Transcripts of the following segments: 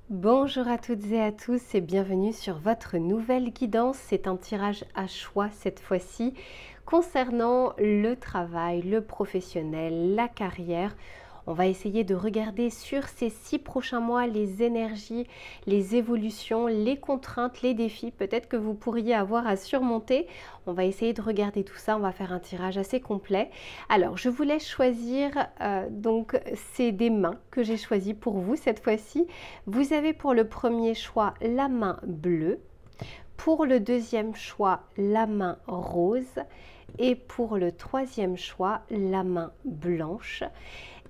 Bonjour à toutes et à tous et bienvenue sur votre nouvelle guidance. C'est un tirage à choix cette fois-ci concernant le travail, le professionnel, la carrière. On va essayer de regarder sur ces 6 prochains mois les énergies, les évolutions, les contraintes, les défis peut-être que vous pourriez avoir à surmonter. On va essayer de regarder tout ça, on va faire un tirage assez complet. Alors, je vous laisse choisir, donc c'est des mains que j'ai choisies pour vous cette fois-ci. Vous avez pour le premier choix la main bleue, pour le deuxième choix la main rose et pour le troisième choix la main blanche.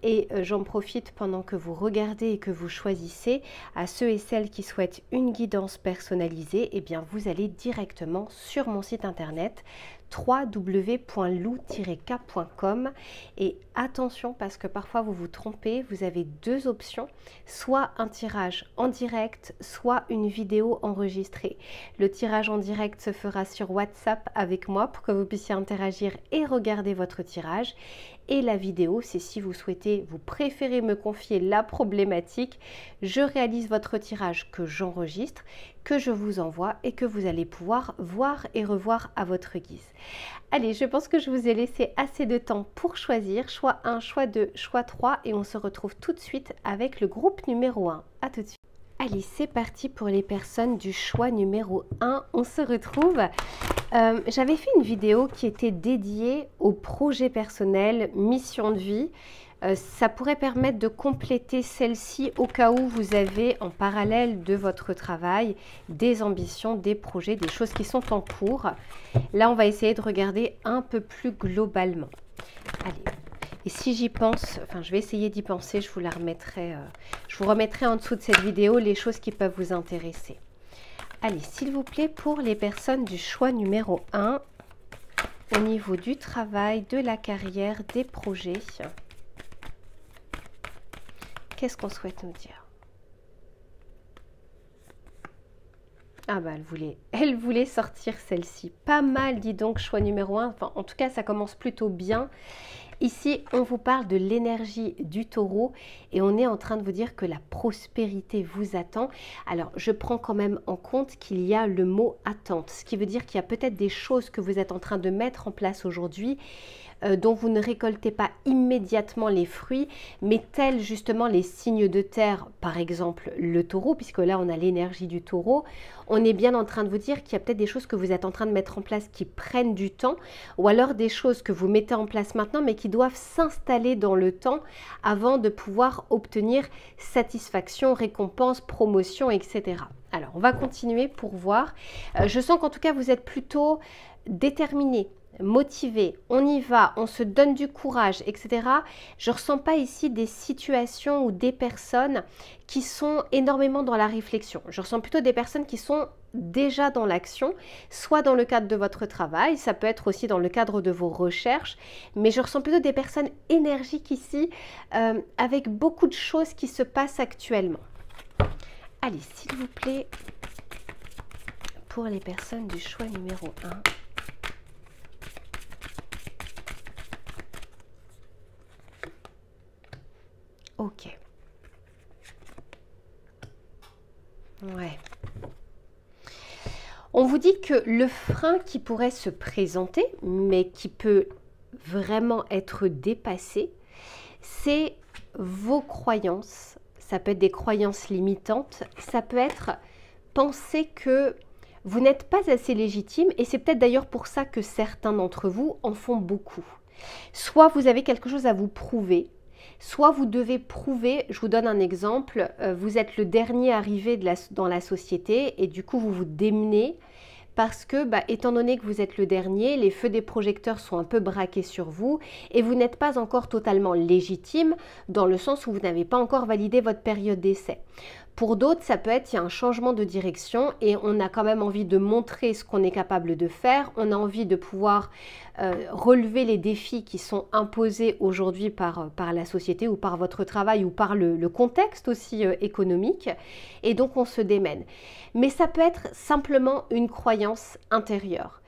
Et j'en profite pendant que vous regardez et que vous choisissez, à ceux et celles qui souhaitent une guidance personnalisée, eh bien vous allez directement sur mon site internet www.lou-k.com et attention parce que parfois vous vous trompez, vous avez deux options, soit un tirage en direct, soit une vidéo enregistrée. Le tirage en direct se fera sur WhatsApp avec moi pour que vous puissiez interagir et regarder votre tirage. Et la vidéo, c'est si vous souhaitez, vous préférez me confier la problématique, je réalise votre tirage que j'enregistre, que je vous envoie et que vous allez pouvoir voir et revoir à votre guise. Allez, je pense que je vous ai laissé assez de temps pour choisir, choix 1, choix 2, choix 3 et on se retrouve tout de suite avec le groupe numéro 1. À tout de suite. Allez, c'est parti pour les personnes du choix numéro 1. On se retrouve. J'avais fait une vidéo qui était dédiée au projet personnel, mission de vie. Ça pourrait permettre de compléter celle-ci au cas où vous avez en parallèle de votre travail des ambitions, des projets, des choses qui sont en cours. Là, on va essayer de regarder un peu plus globalement. Allez. Et si j'y pense, enfin je vais essayer d'y penser, je vous la remettrai, je vous remettrai en dessous de cette vidéo les choses qui peuvent vous intéresser. Allez, s'il vous plaît, pour les personnes du choix numéro 1, au niveau du travail, de la carrière, des projets, qu'est-ce qu'on souhaite nous dire? Ah bah elle voulait sortir celle-ci. Pas mal, dis donc, choix numéro 1. Enfin, en tout cas, ça commence plutôt bien. Ici, on vous parle de l'énergie du taureau et on est en train de vous dire que la prospérité vous attend. Alors, je prends quand même en compte qu'il y a le mot attente, ce qui veut dire qu'il y a peut-être des choses que vous êtes en train de mettre en place aujourd'hui dont vous ne récoltez pas immédiatement les fruits, mais tels justement les signes de terre, par exemple le taureau, puisque là on a l'énergie du taureau, on est bien en train de vous dire qu'il y a peut-être des choses que vous êtes en train de mettre en place qui prennent du temps, ou alors des choses que vous mettez en place maintenant, mais qui doivent s'installer dans le temps avant de pouvoir obtenir satisfaction, récompense, promotion, etc. Alors on va continuer pour voir. Je sens qu'en tout cas vous êtes plutôt déterminé, motivé, on y va, on se donne du courage, etc. Je ne ressens pas ici des situations ou des personnes qui sont énormément dans la réflexion. Je ressens plutôt des personnes qui sont déjà dans l'action, soit dans le cadre de votre travail, ça peut être aussi dans le cadre de vos recherches, mais je ressens plutôt des personnes énergiques ici, avec beaucoup de choses qui se passent actuellement. Allez, s'il vous plaît, pour les personnes du choix numéro 1, ok. Ouais. On vous dit que le frein qui pourrait se présenter, mais qui peut vraiment être dépassé, c'est vos croyances. Ça peut être des croyances limitantes, ça peut être penser que vous n'êtes pas assez légitime, et c'est peut-être d'ailleurs pour ça que certains d'entre vous en font beaucoup. Soit vous avez quelque chose à vous prouver, soit vous devez prouver, je vous donne un exemple, vous êtes le dernier arrivé dans la société et du coup vous vous démenez parce que, étant donné que vous êtes le dernier, les feux des projecteurs sont un peu braqués sur vous et vous n'êtes pas encore totalement légitime dans le sens où vous n'avez pas encore validé votre période d'essai. Pour d'autres, ça peut être, il y a un changement de direction et on a quand même envie de montrer ce qu'on est capable de faire. On a envie de pouvoir relever les défis qui sont imposés aujourd'hui par la société ou par votre travail ou par le contexte aussi économique. Et donc, on se démène. Mais ça peut être simplement une croyance intérieure.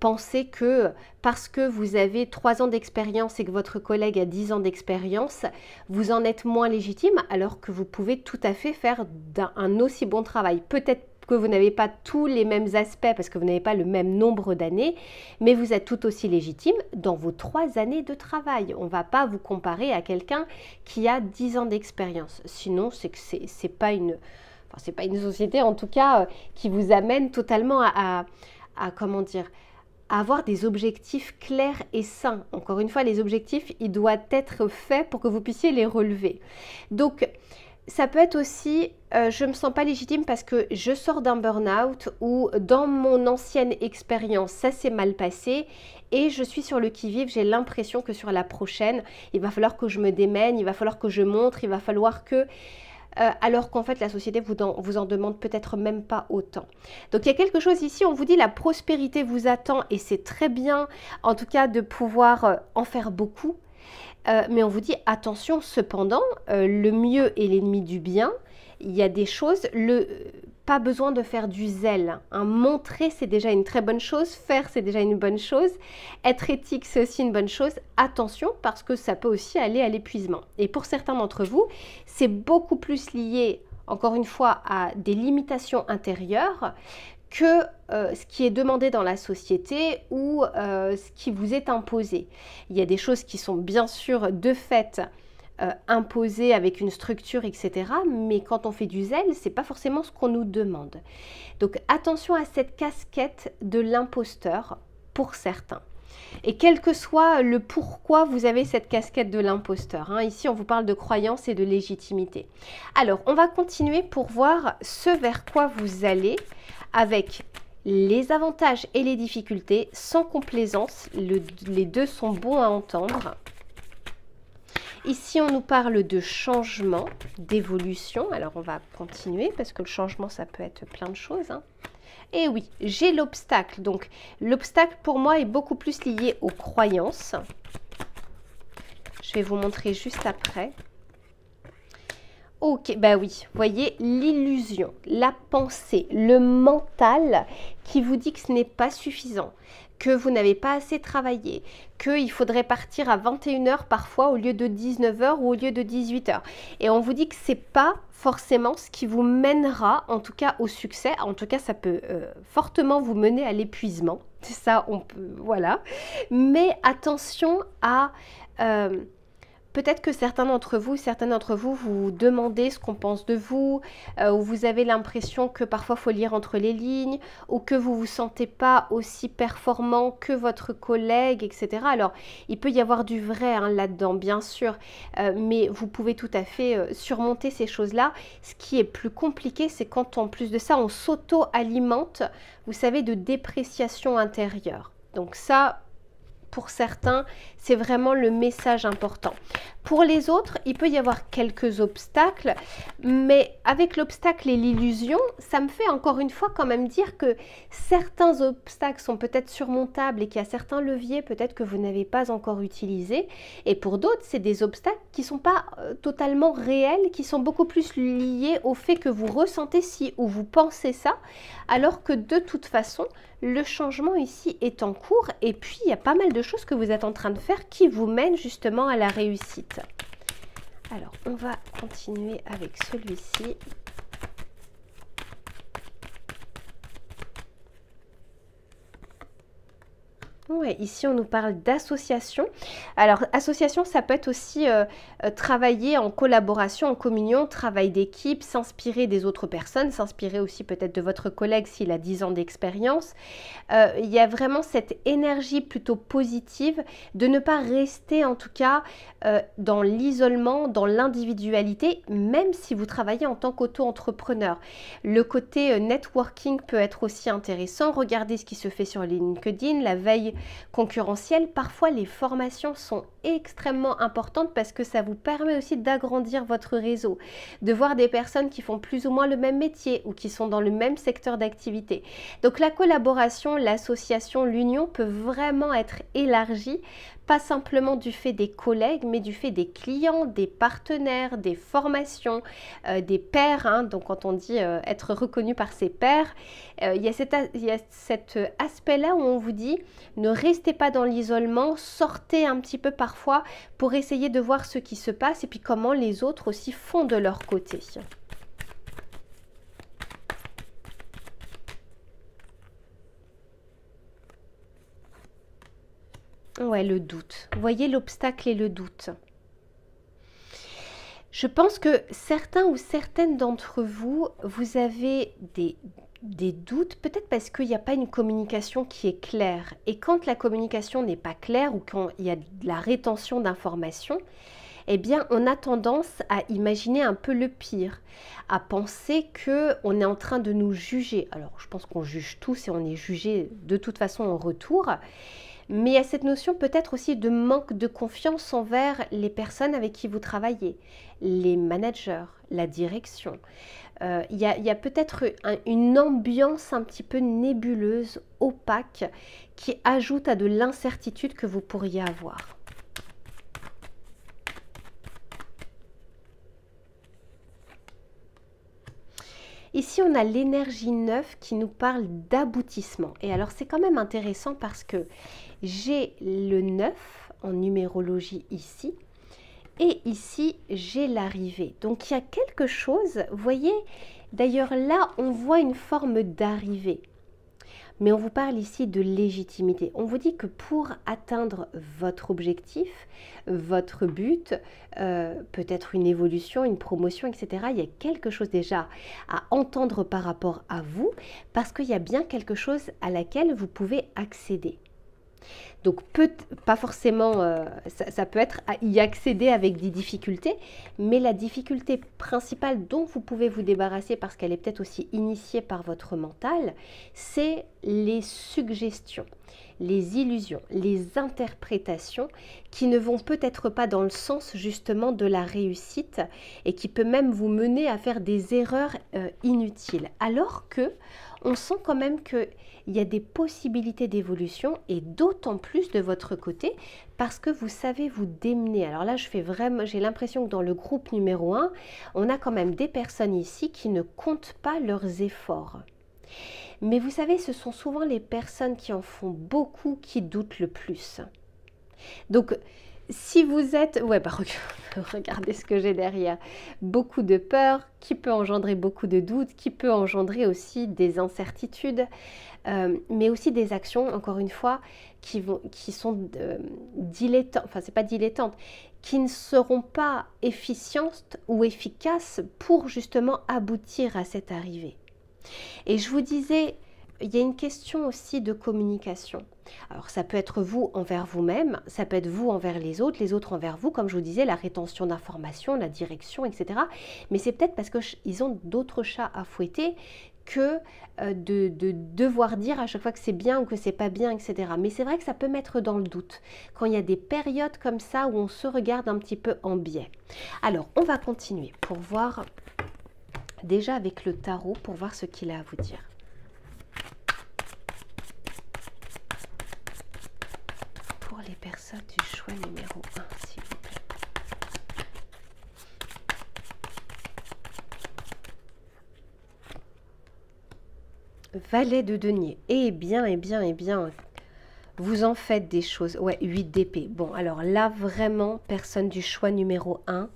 penser que parce que vous avez 3 ans d'expérience et que votre collègue a 10 ans d'expérience, vous en êtes moins légitime alors que vous pouvez tout à fait faire un aussi bon travail. Peut-être que vous n'avez pas tous les mêmes aspects parce que vous n'avez pas le même nombre d'années, mais vous êtes tout aussi légitime dans vos 3 années de travail. On ne va pas vous comparer à quelqu'un qui a 10 ans d'expérience. Sinon, c'est que c'est pas une société en tout cas qui vous amène totalement à comment dire, à avoir des objectifs clairs et sains. Encore une fois, les objectifs, ils doivent être faits pour que vous puissiez les relever. Donc, ça peut être aussi, je ne me sens pas légitime parce que je sors d'un burn-out ou dans mon ancienne expérience, ça s'est mal passé et je suis sur le qui-vive, j'ai l'impression que sur la prochaine, il va falloir que je me démène, il va falloir que je montre, il va falloir que... alors qu'en fait la société vous en demande peut-être même pas autant. Donc il y a quelque chose ici, on vous dit la prospérité vous attend et c'est très bien en tout cas de pouvoir en faire beaucoup. Mais on vous dit attention cependant, le mieux est l'ennemi du bien. Il y a des choses, pas besoin de faire du zèle. Hein. Montrer, c'est déjà une très bonne chose. Faire, c'est déjà une bonne chose. Être éthique, c'est aussi une bonne chose. Attention, parce que ça peut aussi aller à l'épuisement. Et pour certains d'entre vous, c'est beaucoup plus lié, encore une fois, à des limitations intérieures que ce qui est demandé dans la société ou ce qui vous est imposé. Il y a des choses qui sont bien sûr de fait imposées avec une structure, etc. Mais quand on fait du zèle, ce n'est pas forcément ce qu'on nous demande. Donc attention à cette casquette de l'imposteur pour certains. Et quel que soit le pourquoi vous avez cette casquette de l'imposteur. Hein. Ici, on vous parle de croyance et de légitimité. Alors, on va continuer pour voir ce vers quoi vous allez avec les avantages et les difficultés sans complaisance. Les deux sont bons à entendre. Ici, on nous parle de changement, d'évolution. Alors, on va continuer parce que le changement, ça peut être plein de choses. Hein. Et oui, j'ai l'obstacle. Donc, l'obstacle pour moi est beaucoup plus lié aux croyances. Je vais vous montrer juste après. Ok, bah oui, vous voyez, l'illusion, la pensée, le mental qui vous dit que ce n'est pas suffisant, que vous n'avez pas assez travaillé, qu'il faudrait partir à 21 h parfois au lieu de 19 h ou au lieu de 18 h. Et on vous dit que ce n'est pas forcément ce qui vous mènera, en tout cas, au succès. En tout cas, ça peut fortement vous mener à l'épuisement. Ça, on peut, voilà. Mais attention à... peut-être que certains d'entre vous, certaines d'entre vous, vous demandez ce qu'on pense de vous, ou vous avez l'impression que parfois il faut lire entre les lignes, ou que vous ne vous sentez pas aussi performant que votre collègue, etc. Alors, il peut y avoir du vrai hein, là-dedans, bien sûr, mais vous pouvez tout à fait surmonter ces choses-là. Ce qui est plus compliqué, c'est quand en plus de ça, on s'auto-alimente, vous savez, de dépréciation intérieure. Donc ça... pour certains, c'est vraiment le message important. Pour les autres, il peut y avoir quelques obstacles, mais avec l'obstacle et l'illusion, ça me fait encore une fois quand même dire que certains obstacles sont peut-être surmontables et qu'il y a certains leviers peut-être que vous n'avez pas encore utilisés. Et pour d'autres, c'est des obstacles qui ne sont pas totalement réels, qui sont beaucoup plus liés au fait que vous ressentez ci ou vous pensez ça, alors que de toute façon, le changement ici est en cours et puis il y a pas mal de choses que vous êtes en train de faire qui vous mènent justement à la réussite. Alors, on va continuer avec celui-ci. Ouais, ici, on nous parle d'association. Alors, association, ça peut être aussi travailler en collaboration, en communion, travail d'équipe, s'inspirer des autres personnes, s'inspirer aussi peut-être de votre collègue s'il a 10 ans d'expérience. Il y a vraiment cette énergie plutôt positive de ne pas rester en tout cas dans l'isolement, dans l'individualité, même si vous travaillez en tant qu'auto-entrepreneur. Le côté networking peut être aussi intéressant. Regardez ce qui se fait sur LinkedIn, la veille concurrentielle. Parfois, les formations sont extrêmement importantes parce que ça vous permet aussi d'agrandir votre réseau, de voir des personnes qui font plus ou moins le même métier ou qui sont dans le même secteur d'activité. Donc, la collaboration, l'association, l'union peut vraiment être élargie pas simplement du fait des collègues, mais du fait des clients, des partenaires, des formations, des pairs. Hein. Donc quand on dit être reconnu par ses pairs, il y a cet aspect-là où on vous dit ne restez pas dans l'isolement, sortez un petit peu parfois pour essayer de voir ce qui se passe et puis comment les autres aussi font de leur côté. Ouais, le doute. Vous voyez l'obstacle et le doute. Je pense que certains ou certaines d'entre vous, vous avez des doutes, peut-être parce qu'il n'y a pas une communication qui est claire. Et quand la communication n'est pas claire ou quand il y a de la rétention d'informations, eh bien, on a tendance à imaginer un peu le pire, à penser qu'on est en train de nous juger. Alors, je pense qu'on juge tous et on est jugé de toute façon en retour. Mais il y a cette notion peut-être aussi de manque de confiance envers les personnes avec qui vous travaillez, les managers, la direction. Il y a peut-être une ambiance un petit peu nébuleuse, opaque, qui ajoute à de l'incertitude que vous pourriez avoir. Ici, on a l'énergie 9 qui nous parle d'aboutissement. Et alors, c'est quand même intéressant parce que j'ai le 9 en numérologie ici. Et ici, j'ai l'arrivée. Donc, il y a quelque chose, vous voyez, d'ailleurs là, on voit une forme d'arrivée. Mais on vous parle ici de légitimité. On vous dit que pour atteindre votre objectif, votre but, peut-être une évolution, une promotion, etc., il y a quelque chose déjà à entendre par rapport à vous, parce qu'il y a bien quelque chose à laquelle vous pouvez accéder. Donc, pas forcément, ça peut être à y accéder avec des difficultés, mais la difficulté principale dont vous pouvez vous débarrasser, parce qu'elle est peut-être aussi initiée par votre mental, c'est les suggestions, les illusions, les interprétations qui ne vont peut-être pas dans le sens justement de la réussite et qui peut même vous mener à faire des erreurs inutiles. Alors que on sent quand même qu'il y a des possibilités d'évolution et d'autant plus de votre côté parce que vous savez vous démener. Alors là, j'ai l'impression que dans le groupe numéro 1, on a quand même des personnes ici qui ne comptent pas leurs efforts. Mais vous savez, ce sont souvent les personnes qui en font beaucoup qui doutent le plus. Donc, si vous êtes... Ouais, bah, regardez ce que j'ai derrière. Beaucoup de peur, qui peut engendrer beaucoup de doutes, qui peut engendrer aussi des incertitudes, mais aussi des actions, encore une fois, qui sont dilettantes, enfin, c'est pas dilettantes, qui ne seront pas efficientes ou efficaces pour justement aboutir à cette arrivée. Et je vous disais, il y a une question aussi de communication. Alors ça peut être vous envers vous-même, ça peut être vous envers les autres envers vous, comme je vous disais, la rétention d'informations, la direction, etc. Mais c'est peut-être parce qu'ils ont d'autres chats à fouetter que de devoir dire à chaque fois que c'est bien ou que c'est pas bien, etc. Mais c'est vrai que ça peut mettre dans le doute quand il y a des périodes comme ça où on se regarde un petit peu en biais. Alors on va continuer pour voir déjà avec le tarot, pour voir ce qu'il a à vous dire. Pour les personnes du choix numéro 1, s'il vous plaît. Valet de denier. Eh bien, vous en faites des choses. Ouais, 8 d'épée. Bon, alors là, vraiment, personne du choix numéro 1.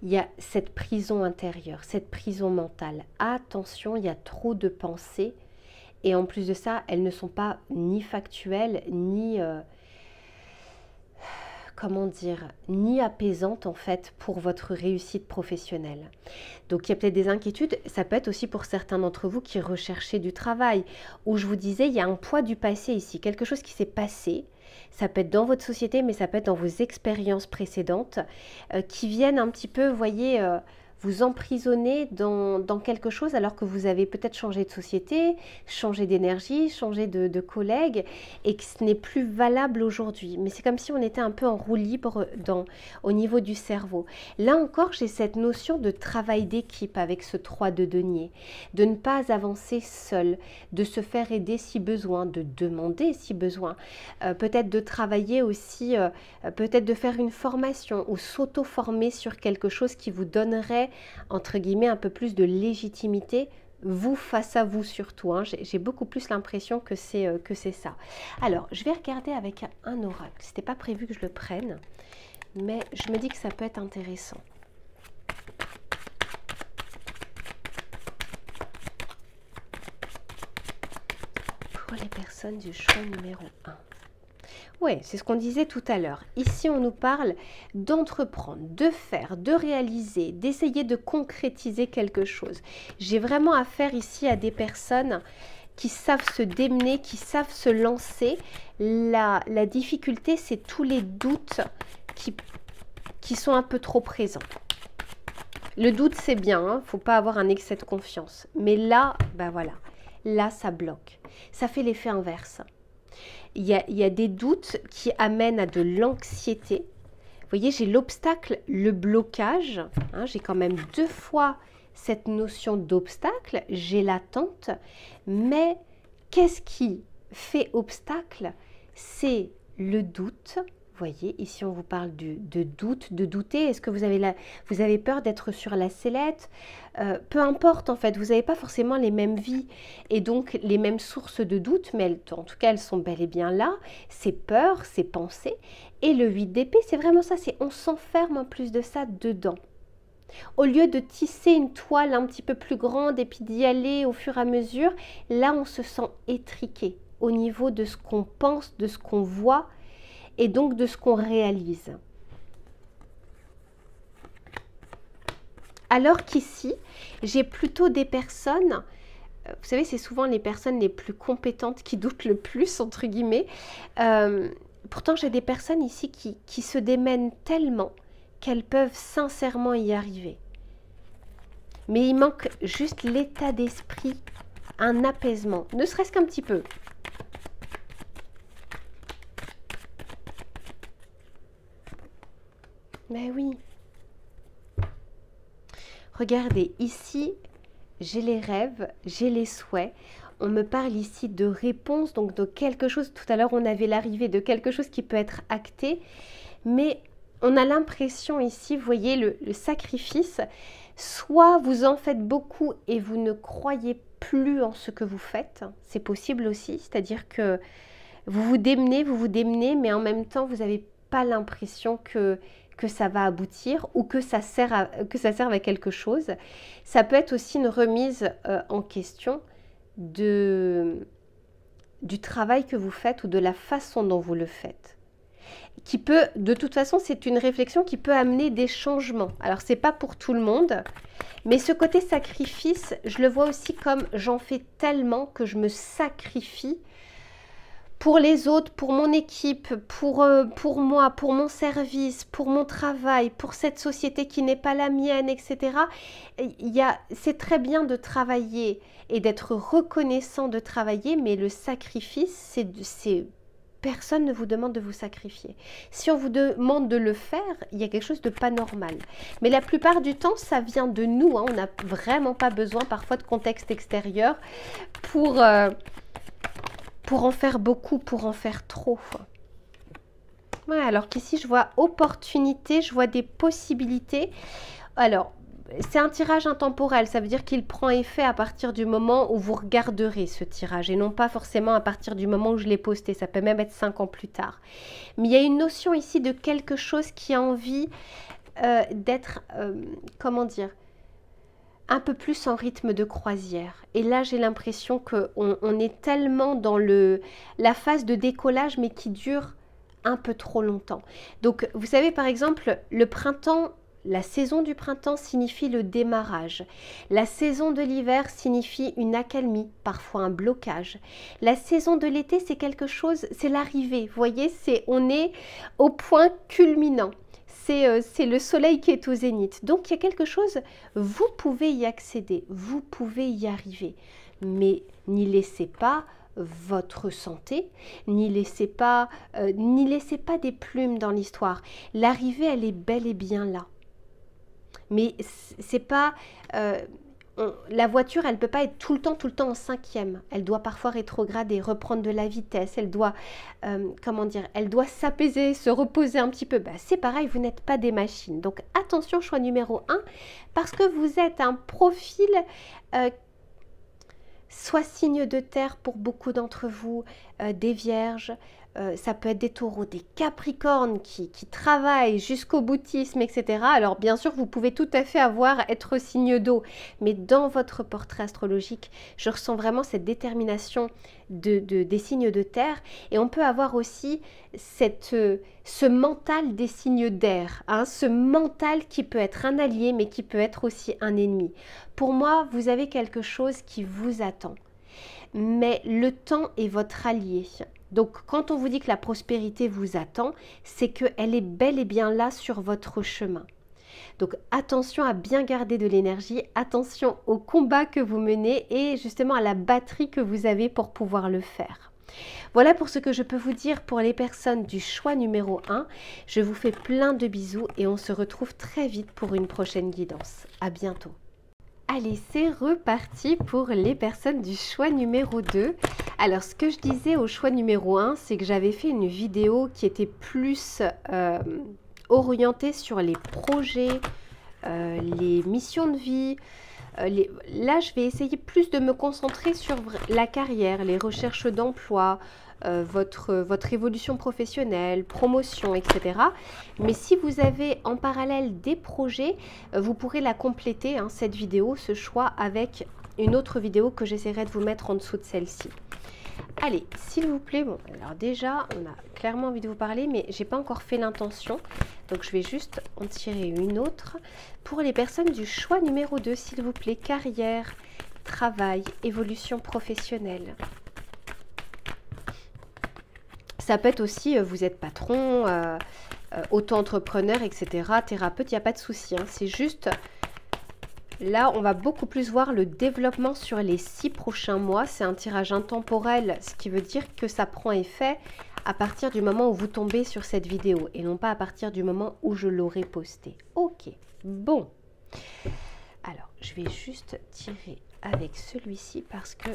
Il y a cette prison intérieure, cette prison mentale. Attention, il y a trop de pensées. Et en plus de ça, elles ne sont pas ni factuelles, ni... comment dire, ni apaisante en fait pour votre réussite professionnelle. Donc il y a peut-être des inquiétudes, ça peut être aussi pour certains d'entre vous qui recherchez du travail, où je vous disais, il y a un poids du passé ici, quelque chose qui s'est passé, ça peut être dans votre société, mais ça peut être dans vos expériences précédentes, qui viennent un petit peu, vous voyez, vous emprisonner dans quelque chose alors que vous avez peut-être changé de société, changé d'énergie, changé de collègues et que ce n'est plus valable aujourd'hui. Mais c'est comme si on était un peu en roue libre au niveau du cerveau. Là encore, j'ai cette notion de travail d'équipe avec ce 3 de denier, de ne pas avancer seul, de se faire aider si besoin, de demander si besoin, peut-être de travailler aussi, peut-être de faire une formation ou s'auto-former sur quelque chose qui vous donnerait entre guillemets un peu plus de légitimité, vous face à vous surtout, hein. J'ai beaucoup plus l'impression que c'est ça. Alors, je vais regarder avec un oracle. C'était pas prévu que je le prenne, mais je me dis que ça peut être intéressant. Pour les personnes du choix numéro 1. Oui, c'est ce qu'on disait tout à l'heure. Ici, on nous parle d'entreprendre, de faire, de réaliser, d'essayer de concrétiser quelque chose. J'ai vraiment affaire ici à des personnes qui savent se démener, qui savent se lancer. La difficulté, c'est tous les doutes qui sont un peu trop présents. Le doute, c'est bien, hein, faut pas avoir un excès de confiance. Mais là, ben voilà, là, ça bloque. Ça fait l'effet inverse. Il y a des doutes qui amènent à de l'anxiété. Vous voyez, j'ai l'obstacle, le blocage. Hein, j'ai quand même 2 fois cette notion d'obstacle. J'ai l'attente. Mais qu'est-ce qui fait obstacle? C'est le doute. Vous voyez, ici on vous parle de doute, de douter. Est-ce que vous avez peur d'être sur la sellette? Peu importe en fait, vous n'avez pas forcément les mêmes vies et donc les mêmes sources de doute, mais en tout cas elles sont bel et bien là. Ces peurs, ces pensées. Et le 8 d'épée, c'est vraiment ça, c'est on s'enferme en plus de ça dedans. Au lieu de tisser une toile un petit peu plus grande et puis d'y aller au fur et à mesure, là on se sent étriqué au niveau de ce qu'on pense, de ce qu'on voit, et donc de ce qu'on réalise. Alors qu'ici, j'ai plutôt des personnes, vous savez, c'est souvent les personnes les plus compétentes qui doutent le plus, entre guillemets. Pourtant, j'ai des personnes ici qui se démènent tellement qu'elles peuvent sincèrement y arriver. Mais il manque juste l'état d'esprit, un apaisement, ne serait-ce qu'un petit peu. Mais oui. Regardez, ici, j'ai les rêves, j'ai les souhaits. On me parle ici de réponse, donc de quelque chose. Tout à l'heure, on avait l'arrivée de quelque chose qui peut être acté. Mais on a l'impression ici, vous voyez, le sacrifice. Soit vous en faites beaucoup et vous ne croyez plus en ce que vous faites. C'est possible aussi. C'est-à-dire que vous vous démenez, mais en même temps, vous n'avez pas l'impression que ça va aboutir ou que ça serve à quelque chose. Ça peut être aussi une remise en question du travail que vous faites ou de la façon dont vous le faites. Qui peut, de toute façon, c'est une réflexion qui peut amener des changements. Alors, c'est pas pour tout le monde, mais ce côté sacrifice, je le vois aussi comme j'en fais tellement que je me sacrifie pour les autres, pour mon équipe, pour moi, pour mon service, pour mon travail, pour cette société qui n'est pas la mienne, etc. C'est très bien de travailler et d'être reconnaissant de travailler, mais le sacrifice, personne ne vous demande de vous sacrifier. Si on vous demande de le faire, il y a quelque chose de pas normal. Mais la plupart du temps, ça vient de nous, hein. On n'a vraiment pas besoin parfois de contexte extérieur pour en faire beaucoup, pour en faire trop. Ouais, alors qu'ici, je vois opportunité, je vois des possibilités. Alors, c'est un tirage intemporel, ça veut dire qu'il prend effet à partir du moment où vous regarderez ce tirage et non pas forcément à partir du moment où je l'ai posté, ça peut même être 5 ans plus tard. Mais il y a une notion ici de quelque chose qui a envie d'être, comment dire, un peu plus en rythme de croisière. Et là, j'ai l'impression qu'on est tellement dans la phase de décollage, mais qui dure un peu trop longtemps. Donc, vous savez, par exemple, le printemps, la saison du printemps signifie le démarrage. La saison de l'hiver signifie une accalmie, parfois un blocage. La saison de l'été, c'est quelque chose, c'est l'arrivée. Vous voyez, on est au point culminant. c'est le soleil qui est au zénith. Donc, il y a quelque chose, vous pouvez y accéder, vous pouvez y arriver. Mais n'y laissez pas votre santé, n'y laissez pas des plumes dans l'histoire. L'arrivée, elle est bel et bien là. Mais c'est pas... la voiture, elle ne peut pas être tout le temps en cinquième. Elle doit parfois rétrograder, reprendre de la vitesse. Elle doit, comment dire, elle doit s'apaiser, se reposer un petit peu. Bah, c'est pareil, vous n'êtes pas des machines. Donc attention, choix numéro 1, parce que vous êtes un profil soit signe de terre pour beaucoup d'entre vous, des vierges, ça peut être des taureaux, des capricornes qui travaillent jusqu'au boutisme, etc. Alors bien sûr, vous pouvez tout à fait être signe d'eau, mais dans votre portrait astrologique, je ressens vraiment cette détermination des signes de terre, et on peut avoir aussi ce mental des signes d'air, hein, ce mental qui peut être un allié, mais qui peut être aussi un ennemi. Pour moi, vous avez quelque chose qui vous attend, mais le temps est votre allié. Donc, quand on vous dit que la prospérité vous attend, c'est qu'elle est bel et bien là sur votre chemin. Donc, attention à bien garder de l'énergie, attention au combat que vous menez et justement à la batterie que vous avez pour pouvoir le faire. Voilà pour ce que je peux vous dire pour les personnes du choix numéro 1. Je vous fais plein de bisous et on se retrouve très vite pour une prochaine guidance. À bientôt. Allez, c'est reparti pour les personnes du choix numéro 2. Alors, ce que je disais au choix numéro 1, c'est que j'avais fait une vidéo qui était plus orientée sur les projets, les missions de vie. Là, je vais essayer plus de me concentrer sur la carrière, les recherches d'emploi, votre évolution professionnelle, promotion, etc. Mais si vous avez en parallèle des projets, vous pourrez la compléter, hein, cette vidéo, ce choix, avec une autre vidéo que j'essaierai de vous mettre en dessous de celle-ci. Allez, s'il vous plaît, bon, alors déjà, on a clairement envie de vous parler, mais j'ai pas encore fait l'intention, donc je vais juste en tirer une autre. Pour les personnes du choix numéro 2, s'il vous plaît, carrière, travail, évolution professionnelle. Ça peut être aussi, vous êtes patron, auto-entrepreneur, etc., thérapeute, il n'y a pas de souci, hein. C'est juste, là, on va beaucoup plus voir le développement sur les 6 prochains mois. C'est un tirage intemporel, ce qui veut dire que ça prend effet à partir du moment où vous tombez sur cette vidéo et non pas à partir du moment où je l'aurai postée. Ok, bon. Alors, je vais juste tirer avec celui-ci parce que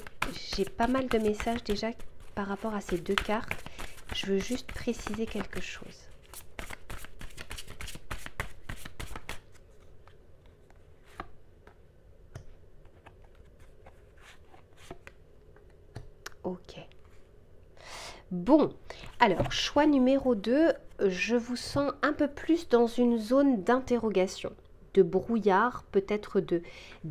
j'ai pas mal de messages déjà par rapport à ces deux cartes. Je veux juste préciser quelque chose. Ok. Bon, alors, choix numéro 2, je vous sens un peu plus dans une zone d'interrogation, de brouillard, peut-être de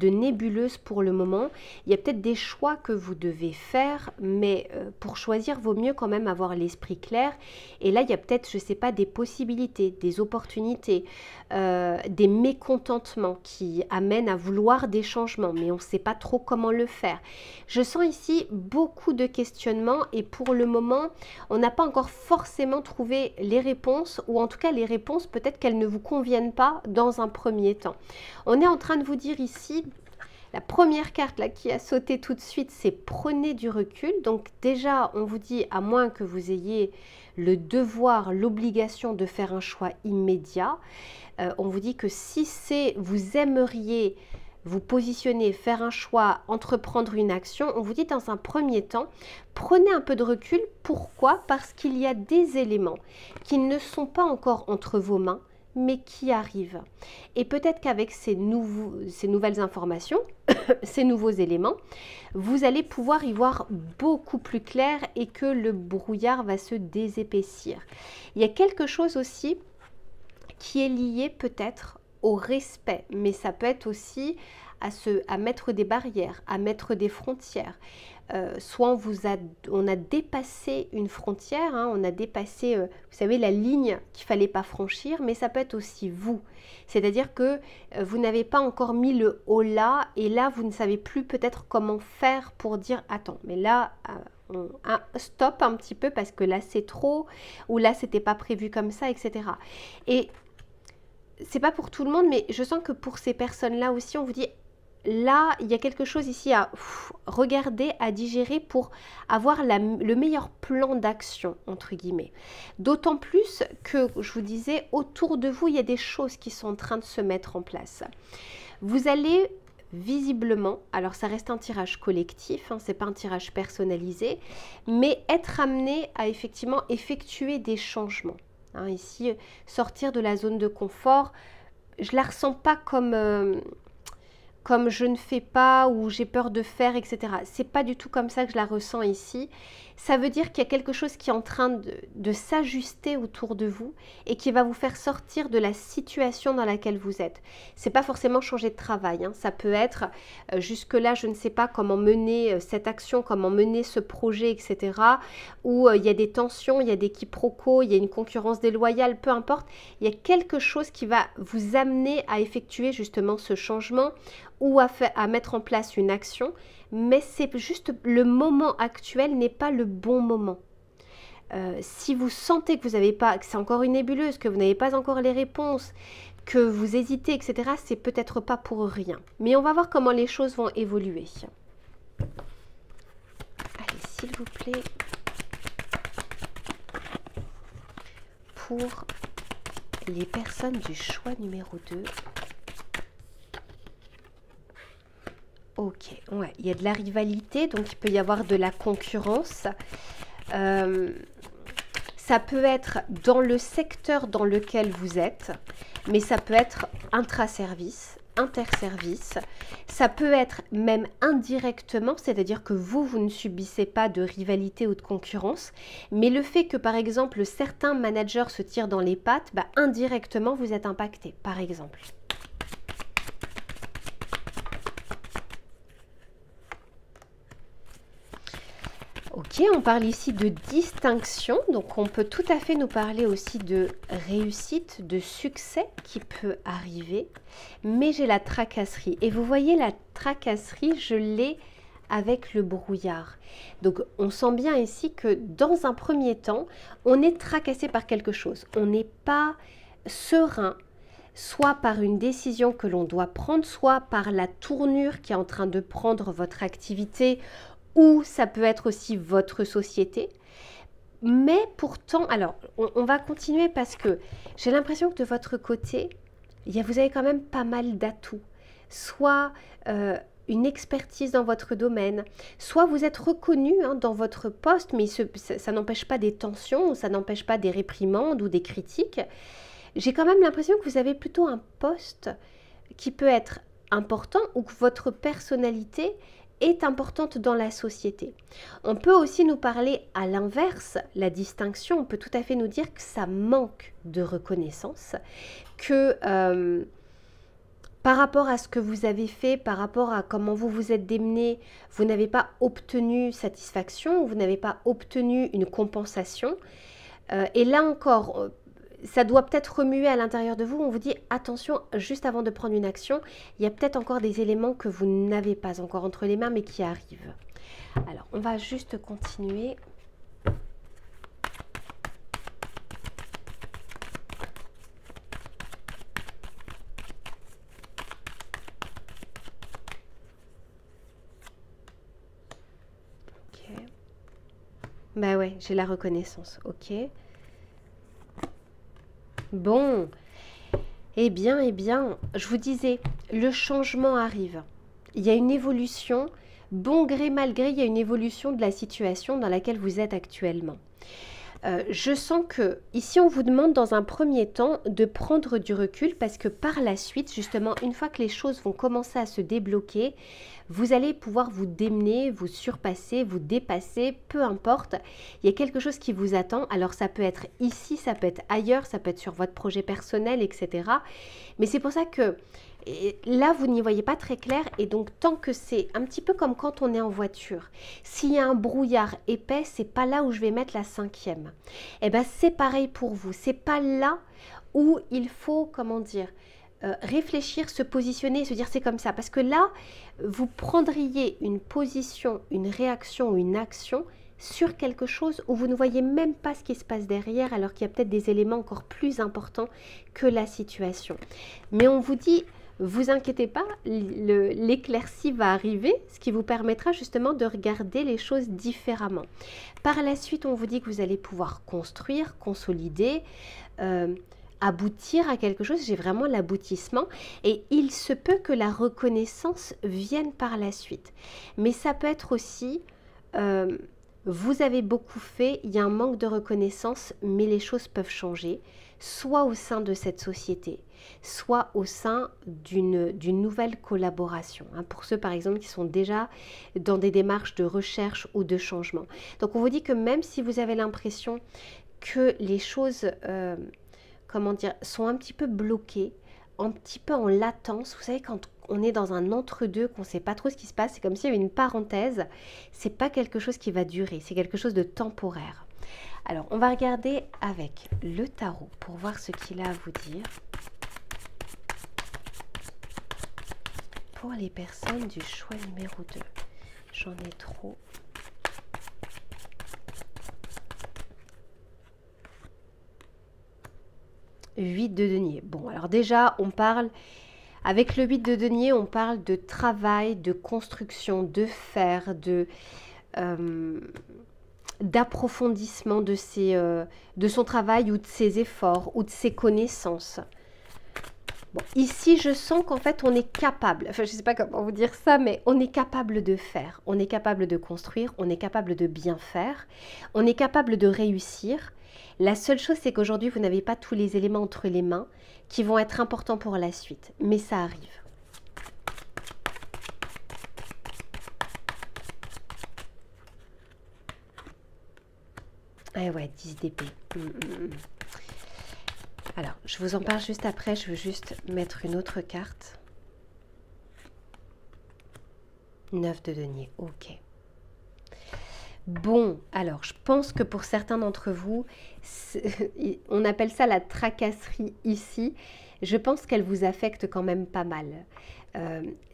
nébuleuse pour le moment. Il y a peut-être des choix que vous devez faire, mais pour choisir, vaut mieux quand même avoir l'esprit clair. Et là, il y a peut-être, je ne sais pas, des possibilités, des opportunités, des mécontentements qui amènent à vouloir des changements, mais on ne sait pas trop comment le faire. Je sens ici beaucoup de questionnements et pour le moment, on n'a pas encore forcément trouvé les réponses, ou en tout cas les réponses, peut-être qu'elles ne vous conviennent pas dans un premier temps. On est en train de vous dire ici, la première carte là qui a sauté tout de suite, c'est prenez du recul. Donc déjà, on vous dit, à moins que vous ayez le devoir, l'obligation de faire un choix immédiat, on vous dit que si c'est, vous aimeriez vous positionner, faire un choix, entreprendre une action, on vous dit dans un premier temps, prenez un peu de recul. Pourquoi? Parce qu'il y a des éléments qui ne sont pas encore entre vos mains, mais qui arrivent. Et peut-être qu'avec ces nouvelles informations, ces nouveaux éléments, vous allez pouvoir y voir beaucoup plus clair et que le brouillard va se désépaissir. Il y a quelque chose aussi qui est lié peut-être au respect, mais ça peut être aussi à mettre des barrières, à mettre des frontières. Soit on a dépassé une frontière, hein, on a dépassé, vous savez, la ligne qu'il ne fallait pas franchir, mais ça peut être aussi vous. C'est-à-dire que vous n'avez pas encore mis le haut là, et là, vous ne savez plus peut-être comment faire pour dire, attends, mais là, stop un petit peu parce que là, c'est trop, ou là, c'était pas prévu comme ça, etc. Et c'est pas pour tout le monde, mais je sens que pour ces personnes-là aussi, on vous dit, là, il y a quelque chose ici à regarder, à digérer pour avoir le meilleur plan d'action, entre guillemets. D'autant plus que, je vous disais, autour de vous, il y a des choses qui sont en train de se mettre en place. Vous allez visiblement, alors ça reste un tirage collectif, hein, c'est pas un tirage personnalisé, mais être amené à effectivement effectuer des changements. Hein, ici, sortir de la zone de confort, je la ressens pas comme je ne fais pas ou j'ai peur de faire, etc. C'est pas du tout comme ça que je la ressens ici. Ça veut dire qu'il y a quelque chose qui est en train de s'ajuster autour de vous et qui va vous faire sortir de la situation dans laquelle vous êtes. C'est pas forcément changer de travail, hein. Ça peut être jusque-là, je ne sais pas comment mener cette action, comment mener ce projet, etc. Où il y a des tensions, il y a des quiproquos, il y a une concurrence déloyale, peu importe. Il y a quelque chose qui va vous amener à effectuer justement ce changement ou à mettre en place une action, mais c'est juste le moment actuel n'est pas le bon moment. Si vous sentez que vous n'avez pas, que c'est encore une nébuleuse, que vous n'avez pas encore les réponses, que vous hésitez, etc., c'est peut-être pas pour rien. Mais on va voir comment les choses vont évoluer. Allez, s'il vous plaît, pour les personnes du choix numéro 2. Ok, ouais, il y a de la rivalité, donc il peut y avoir de la concurrence. Ça peut être dans le secteur dans lequel vous êtes, mais ça peut être intra-service, inter-service. Ça peut être même indirectement, c'est-à-dire que vous ne subissez pas de rivalité ou de concurrence, mais le fait que, par exemple, certains managers se tirent dans les pattes, bah, indirectement, vous êtes impacté, par exemple. Ok, on parle ici de distinction, donc on peut tout à fait nous parler aussi de réussite, de succès qui peut arriver, mais j'ai la tracasserie. Et vous voyez la tracasserie, je l'ai avec le brouillard. Donc on sent bien ici que dans un premier temps, on est tracassé par quelque chose. On n'est pas serein, soit par une décision que l'on doit prendre, soit par la tournure qui est en train de prendre votre activité, ou ça peut être aussi votre société. Mais pourtant, alors, on va continuer parce que j'ai l'impression que de votre côté, vous avez quand même pas mal d'atouts. Soit une expertise dans votre domaine, soit vous êtes reconnu dans votre poste, mais ça n'empêche pas des tensions, ça n'empêche pas des réprimandes ou des critiques. J'ai quand même l'impression que vous avez plutôt un poste qui peut être important ou que votre personnalité est importante dans la société. On peut aussi nous parler à l'inverse, la distinction, on peut tout à fait nous dire que ça manque de reconnaissance, que par rapport à ce que vous avez fait, par rapport à comment vous vous êtes démené, vous n'avez pas obtenu satisfaction, vous n'avez pas obtenu une compensation. Et là encore, ça doit peut-être remuer à l'intérieur de vous. On vous dit attention, juste avant de prendre une action, il y a peut-être encore des éléments que vous n'avez pas encore entre les mains, mais qui arrivent. Alors, on va juste continuer. Ok. Bah ouais, j'ai la reconnaissance. Ok. Bon, eh bien, je vous disais, le changement arrive. Il y a une évolution, bon gré mal gré, il y a une évolution de la situation dans laquelle vous êtes actuellement. Je sens que ici, on vous demande dans un premier temps de prendre du recul parce que par la suite, justement, une fois que les choses vont commencer à se débloquer, vous allez pouvoir vous démener, vous surpasser, vous dépasser, peu importe. Il y a quelque chose qui vous attend. Alors ça peut être ici, ça peut être ailleurs, ça peut être sur votre projet personnel, etc. Mais c'est pour ça que là, vous n'y voyez pas très clair. Et donc, tant que c'est un petit peu comme quand on est en voiture, s'il y a un brouillard épais, c'est pas là où je vais mettre la 5e. Eh bien, c'est pareil pour vous. C'est pas là où il faut, comment dire, réfléchir, se positionner, se dire c'est comme ça. Parce que là, vous prendriez une position, une réaction ou une action sur quelque chose où vous ne voyez même pas ce qui se passe derrière, alors qu'il y a peut-être des éléments encore plus importants que la situation. Mais on vous dit, vous inquiétez pas, l'éclaircie va arriver, ce qui vous permettra justement de regarder les choses différemment. Par la suite, on vous dit que vous allez pouvoir construire, consolider, aboutir à quelque chose. J'ai vraiment l'aboutissement et il se peut que la reconnaissance vienne par la suite. Mais ça peut être aussi, vous avez beaucoup fait, il y a un manque de reconnaissance, mais les choses peuvent changer, soit au sein de cette société, soit au sein d'une nouvelle collaboration, hein, pour ceux par exemple qui sont déjà dans des démarches de recherche ou de changement. Donc on vous dit que même si vous avez l'impression que les choses comment dire, sont un petit peu bloquées, un petit peu en latence. Vous savez, quand on est dans un entre-deux, qu'on ne sait pas trop ce qui se passe, c'est comme s'il y avait une parenthèse. C'est pas quelque chose qui va durer, c'est quelque chose de temporaire. Alors, on va regarder avec le tarot pour voir ce qu'il a à vous dire. Pour les personnes du choix numéro 2, j'en ai trop. Huit de denier. Bon, alors déjà, on parle, avec le 8 de denier, on parle de travail, de construction, de faire, d'approfondissement de son travail ou de ses efforts ou de ses connaissances. Bon, ici, je sens qu'en fait, on est capable, enfin, je ne sais pas comment vous dire ça, mais on est capable de faire, on est capable de construire, on est capable de bien faire, on est capable de réussir. La seule chose, c'est qu'aujourd'hui, vous n'avez pas tous les éléments entre les mains qui vont être importants pour la suite, mais ça arrive. Ah ouais, 10 d'épée. Alors, je vous en parle juste après, je veux juste mettre une autre carte. 9 de denier, ok. Bon, alors, je pense que pour certains d'entre vous, on appelle ça la tracasserie ici. Je pense qu'elle vous affecte quand même pas mal.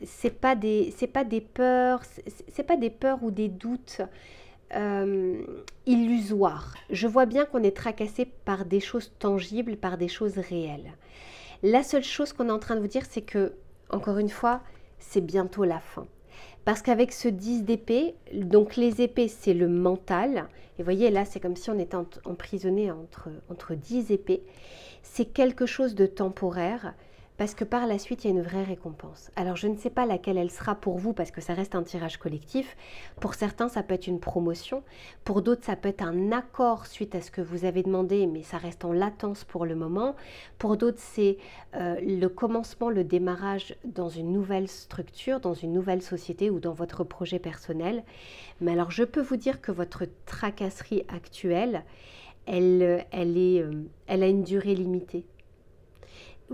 C'est pas des peurs, c'est pas des peurs ou des doutes illusoires. Je vois bien qu'on est tracassé par des choses tangibles, par des choses réelles. La seule chose qu'on est en train de vous dire, c'est que, encore une fois, c'est bientôt la fin. Parce qu'avec ce 10 d'épée, donc les épées, c'est le mental. Et vous voyez, là, c'est comme si on était emprisonné entre 10 épées. C'est quelque chose de temporaire parce que par la suite, il y a une vraie récompense. Alors, je ne sais pas laquelle elle sera pour vous parce que ça reste un tirage collectif. Pour certains, ça peut être une promotion. Pour d'autres, ça peut être un accord suite à ce que vous avez demandé, mais ça reste en latence pour le moment. Pour d'autres, c'est le commencement, le démarrage dans une nouvelle structure, dans une nouvelle société ou dans votre projet personnel. Mais alors, je peux vous dire que votre tracasserie actuelle, elle a une durée limitée.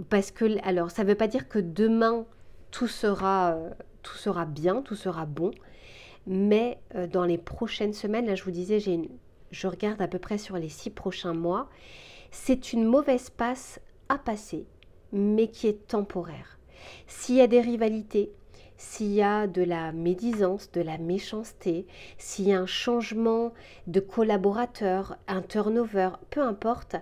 Parce que, alors, ça ne veut pas dire que demain, tout sera bien, tout sera bon. Mais dans les prochaines semaines, là, je vous disais, je regarde à peu près sur les 6 prochains mois. C'est une mauvaise passe à passer, mais qui est temporaire. S'il y a des rivalités, s'il y a de la médisance, de la méchanceté, s'il y a un changement de collaborateur, un turnover, peu importe,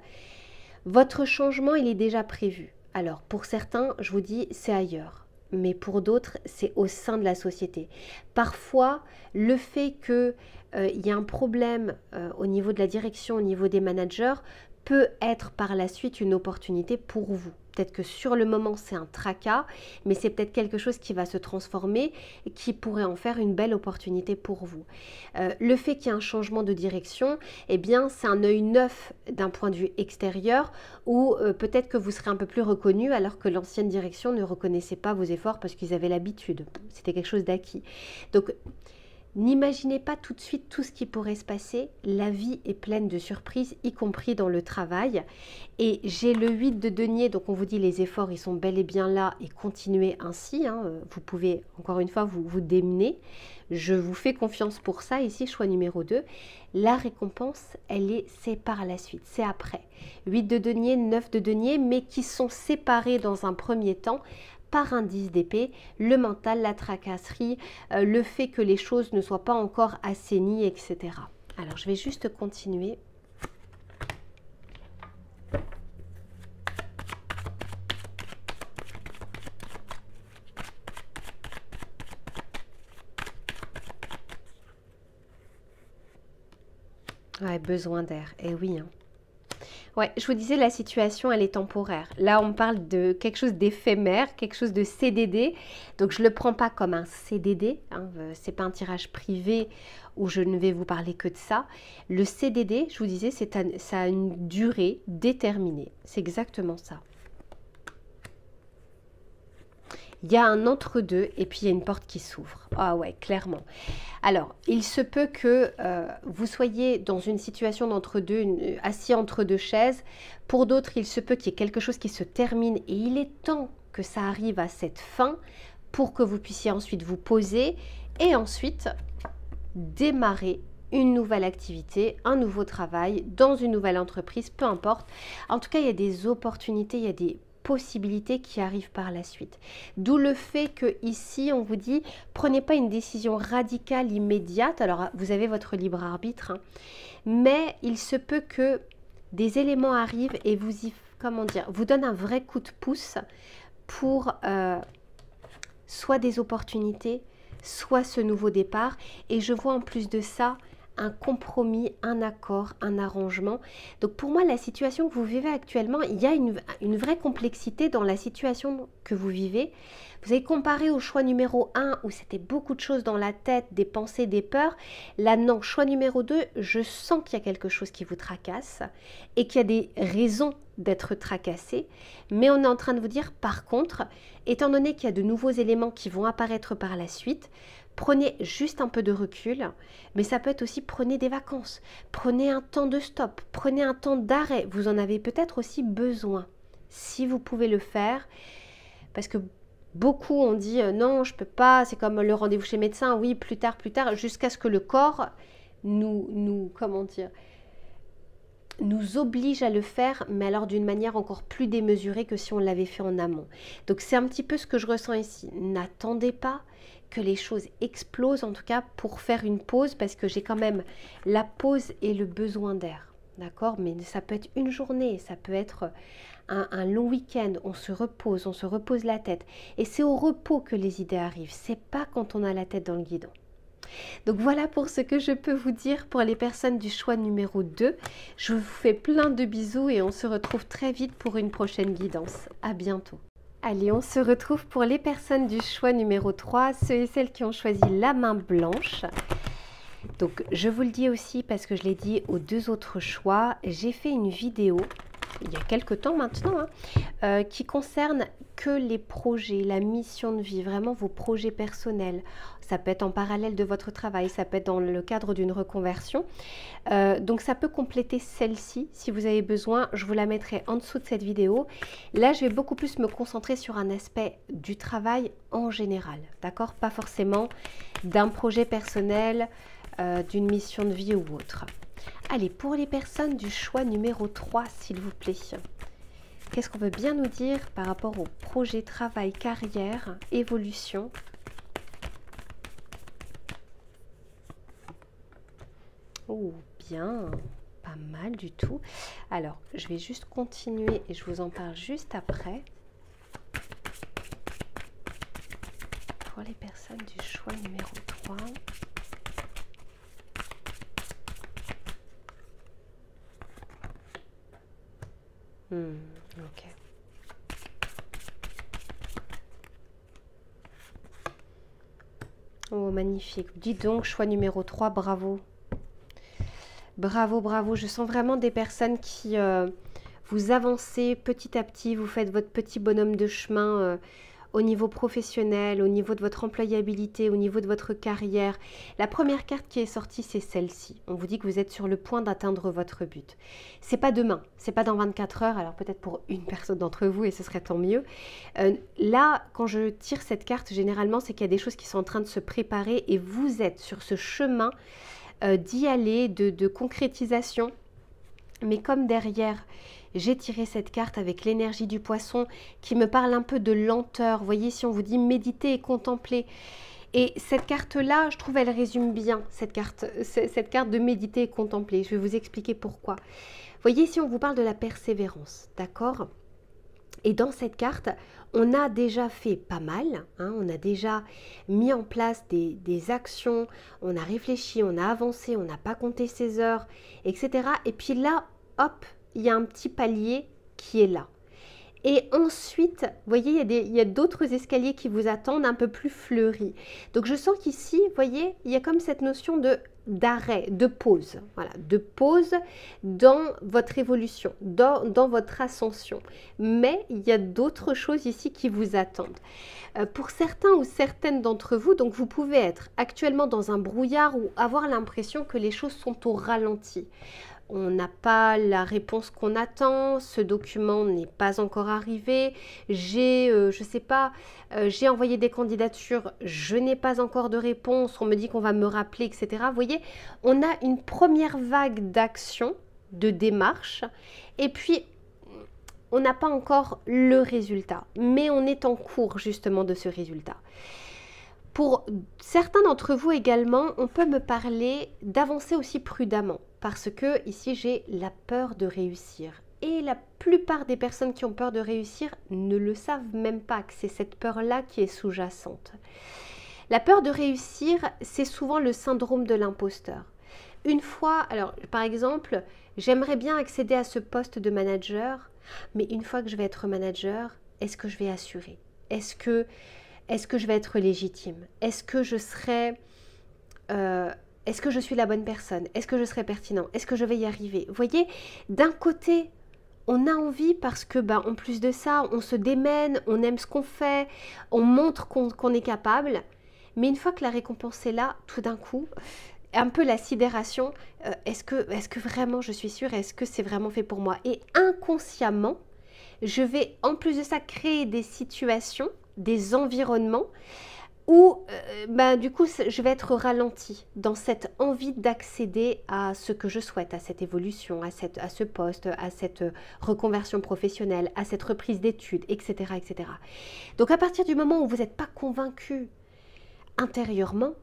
votre changement, il est déjà prévu. Alors, pour certains, je vous dis, c'est ailleurs. Mais pour d'autres, c'est au sein de la société. Parfois, le fait qu'il y ait un problème au niveau de la direction, au niveau des managers, peut être par la suite une opportunité pour vous. Peut-être que sur le moment, c'est un tracas, mais c'est peut-être quelque chose qui va se transformer et qui pourrait en faire une belle opportunité pour vous. Le fait qu'il y ait un changement de direction, eh bien, c'est un œil neuf d'un point de vue extérieur où peut-être que vous serez un peu plus reconnu alors que l'ancienne direction ne reconnaissait pas vos efforts parce qu'ils avaient l'habitude. C'était quelque chose d'acquis. Donc, n'imaginez pas tout de suite tout ce qui pourrait se passer. La vie est pleine de surprises, y compris dans le travail. Et j'ai le 8 de denier, donc on vous dit les efforts, ils sont bel et bien là et continuez ainsi. Hein. Vous pouvez, encore une fois, vous démener. Je vous fais confiance pour ça. Ici, choix numéro 2. La récompense, c'est par la suite, c'est après. 8 de denier, 9 de denier, mais qui sont séparés dans un premier temps par un 10 d'épée, le mental, la tracasserie, le fait que les choses ne soient pas encore assainies, etc. Alors, je vais juste continuer. Ouais, besoin d'air. Eh oui, hein. Ouais, je vous disais, la situation, elle est temporaire. Là, on parle de quelque chose d'éphémère, quelque chose de CDD. Donc, je ne le prends pas comme un CDD. Hein, ce n'est pas un tirage privé où je ne vais vous parler que de ça. Le CDD, je vous disais, ça a une durée déterminée. C'est exactement ça. Il y a un entre-deux et puis il y a une porte qui s'ouvre. Ah ouais, clairement. Alors, il se peut que vous soyez dans une situation d'entre-deux, assis entre deux chaises. Pour d'autres, il se peut qu'il y ait quelque chose qui se termine et il est temps que ça arrive à cette fin pour que vous puissiez ensuite vous poser et ensuite démarrer une nouvelle activité, un nouveau travail dans une nouvelle entreprise, peu importe. En tout cas, il y a des opportunités, il y a des possibilités qui arrivent par la suite. D'où le fait que ici on vous dit prenez pas une décision radicale immédiate. Alors vous avez votre libre arbitre, hein, mais il se peut que des éléments arrivent et vous donnent un vrai coup de pouce pour soit des opportunités, soit ce nouveau départ. Et je vois en plus de ça un compromis, un accord, un arrangement. Donc pour moi, la situation que vous vivez actuellement, il y a une vraie complexité dans la situation que vous vivez. Vous avez comparé au choix numéro 1 où c'était beaucoup de choses dans la tête, des pensées, des peurs. Là, non, choix numéro 2, je sens qu'il y a quelque chose qui vous tracasse et qu'il y a des raisons d'être tracassé. Mais on est en train de vous dire, par contre, étant donné qu'il y a de nouveaux éléments qui vont apparaître par la suite, prenez juste un peu de recul, mais ça peut être aussi prenez des vacances, prenez un temps de stop, prenez un temps d'arrêt. Vous en avez peut-être aussi besoin, si vous pouvez le faire, parce que beaucoup ont dit non, je peux pas, c'est comme le rendez-vous chez le médecin, oui, plus tard, jusqu'à ce que le corps nous oblige à le faire, mais alors d'une manière encore plus démesurée que si on l'avait fait en amont. Donc c'est un petit peu ce que je ressens ici. N'attendez pas que les choses explosent, en tout cas pour faire une pause, parce que j'ai quand même la pause et le besoin d'air, d'accord? Mais ça peut être une journée, ça peut être un long week-end, on se repose la tête. Et c'est au repos que les idées arrivent, c'est pas quand on a la tête dans le guidon. Donc voilà pour ce que je peux vous dire pour les personnes du choix numéro 2. Je vous fais plein de bisous et on se retrouve très vite pour une prochaine guidance. À bientôt. Allez, on se retrouve pour les personnes du choix numéro 3, ceux et celles qui ont choisi la main blanche. Donc je vous le dis aussi parce que je l'ai dit aux deux autres choix, j'ai fait une vidéo il y a quelques temps maintenant, hein, qui concerne que les projets, la mission de vie, vraiment vos projets personnels. Ça peut être en parallèle de votre travail, ça peut être dans le cadre d'une reconversion. Donc ça peut compléter celle-ci si vous avez besoin. Je vous la mettrai en dessous de cette vidéo. Là, je vais beaucoup plus me concentrer sur un aspect du travail en général, d'accord? Pas forcément d'un projet personnel, d'une mission de vie ou autre. Allez, pour les personnes du choix numéro 3, s'il vous plaît. Qu'est-ce qu'on veut bien nous dire par rapport au projet travail, carrière, évolution? Oh, bien, pas mal du tout. Alors, je vais juste continuer et je vous en parle juste après. Pour les personnes du choix numéro 3. Ok. Oh, magnifique. Dites donc, choix numéro 3, bravo. Bravo, bravo. Je sens vraiment des personnes qui vous avancez petit à petit, vous faites votre petit bonhomme de chemin au niveau professionnel, au niveau de votre employabilité, au niveau de votre carrière. La première carte qui est sortie, c'est celle-ci. On vous dit que vous êtes sur le point d'atteindre votre but. C'est pas demain, c'est pas dans 24 heures, alors peut-être pour une personne d'entre vous et ce serait tant mieux. Là, quand je tire cette carte, généralement, c'est qu'il y a des choses qui sont en train de se préparer et vous êtes sur ce chemin d'y aller, de concrétisation. Mais comme derrière, j'ai tiré cette carte avec l'énergie du poisson qui me parle un peu de lenteur. Vous voyez, si on vous dit méditer et contempler, Et cette carte-là, je trouve, elle résume bien cette carte de méditer et contempler. Je vais vous expliquer pourquoi. Vous voyez, ici, on vous parle de la persévérance, d'accord? Et dans cette carte, on a déjà fait pas mal, hein, on a déjà mis en place des actions, on a réfléchi, on a avancé, on n'a pas compté ses heures, etc. Et puis là, hop, il y a un petit palier qui est là. Et ensuite, vous voyez, il y a d'autres escaliers qui vous attendent un peu plus fleuris. Donc je sens qu'ici, vous voyez, il y a comme cette notion d'arrêt, de pause. Voilà, de pause dans votre évolution, dans votre ascension. Mais il y a d'autres choses ici qui vous attendent. Pour certains ou certaines d'entre vous, donc vous pouvez être actuellement dans un brouillard ou avoir l'impression que les choses sont au ralenti. On n'a pas la réponse qu'on attend, ce document n'est pas encore arrivé, je sais pas, j'ai envoyé des candidatures, je n'ai pas encore de réponse, on me dit qu'on va me rappeler, etc. Vous voyez, on a une première vague d'action, de démarche, et puis on n'a pas encore le résultat, mais on est en cours justement de ce résultat. Pour certains d'entre vous également, on peut me parler d'avancer aussi prudemment parce que ici j'ai la peur de réussir. Et la plupart des personnes qui ont peur de réussir ne le savent même pas que c'est cette peur-là qui est sous-jacente. La peur de réussir, c'est souvent le syndrome de l'imposteur. Une fois, alors par exemple, j'aimerais bien accéder à ce poste de manager, mais une fois que je vais être manager, est-ce que je vais assurer? Est-ce que je vais être légitime? Est-ce que je serai... est-ce que je suis la bonne personne? Est-ce que je serai pertinent? Est-ce que je vais y arriver? Vous voyez, d'un côté, on a envie parce que, en plus de ça, on se démène, on aime ce qu'on fait, on montre qu'on est capable. Mais une fois que la récompense est là, tout d'un coup, un peu la sidération, est-ce que vraiment je suis sûre? Est-ce que c'est vraiment fait pour moi? Et inconsciemment, je vais en plus de ça créer des situations, des environnements où du coup je vais être ralentie dans cette envie d'accéder à ce que je souhaite, à cette évolution, à ce poste, à cette reconversion professionnelle, à cette reprise d'études, etc., etc. Donc à partir du moment où vous n'êtes pas convaincu intérieurement,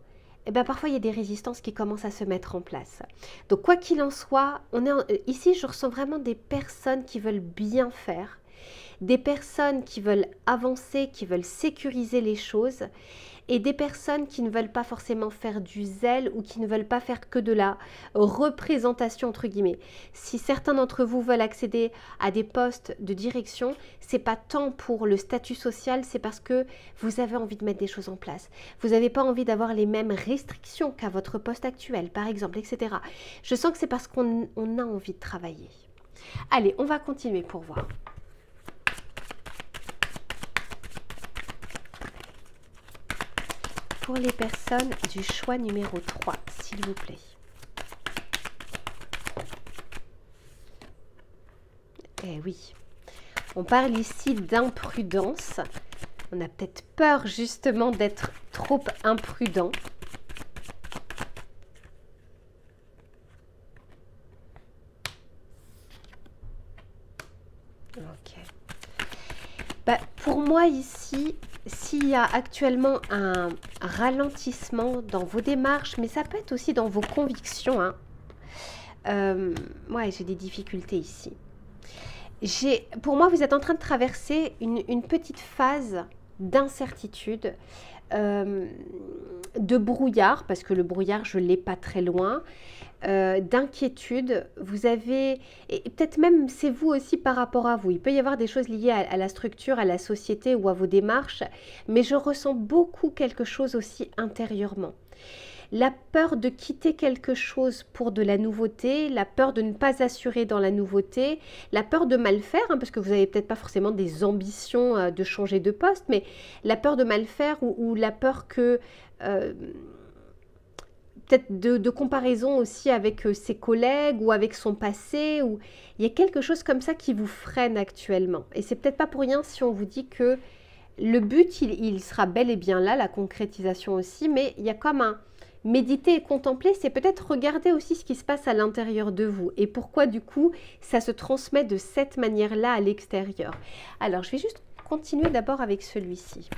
parfois il y a des résistances qui commencent à se mettre en place. Donc quoi qu'il en soit, ici je ressens vraiment des personnes qui veulent bien faire, des personnes qui veulent avancer, qui veulent sécuriser les choses et des personnes qui ne veulent pas forcément faire du zèle ou qui ne veulent pas faire que de la représentation entre guillemets. Si certains d'entre vous veulent accéder à des postes de direction, c'est pas tant pour le statut social, c'est parce que vous avez envie de mettre des choses en place. Vous n'avez pas envie d'avoir les mêmes restrictions qu'à votre poste actuel, par exemple, etc. Je sens que c'est parce qu'on a envie de travailler. Allez, on va continuer pour voir. Pour les personnes du choix numéro 3, s'il vous plaît. Eh oui, on parle ici d'imprudence. On a peut-être peur justement d'être trop imprudent. Ok. Pour moi ici, s'il y a actuellement un ralentissement dans vos démarches, mais ça peut être aussi dans vos convictions, hein. Ouais, j'ai des difficultés ici. Pour moi, vous êtes en train de traverser une petite phase d'incertitude, de brouillard, parce que le brouillard, je ne l'ai pas très loin, d'inquiétude. Vous avez, et peut-être même c'est vous aussi par rapport à vous. Il peut y avoir des choses liées à la structure, à la société ou à vos démarches, mais je ressens beaucoup quelque chose aussi intérieurement. La peur de quitter quelque chose pour de la nouveauté, la peur de ne pas assurer dans la nouveauté, la peur de mal faire, hein, parce que vous n'avez peut-être pas forcément des ambitions de changer de poste, mais la peur de mal faire ou la peur que... peut-être de comparaison aussi avec ses collègues ou avec son passé, ou il y a quelque chose comme ça qui vous freine actuellement. Et c'est peut-être pas pour rien si on vous dit que le but, il sera bel et bien là, la concrétisation aussi, mais il y a comme un méditer et contempler, c'est peut-être regarder aussi ce qui se passe à l'intérieur de vous et pourquoi du coup ça se transmet de cette manière-là à l'extérieur. Alors je vais juste continuer d'abord avec celui-ci.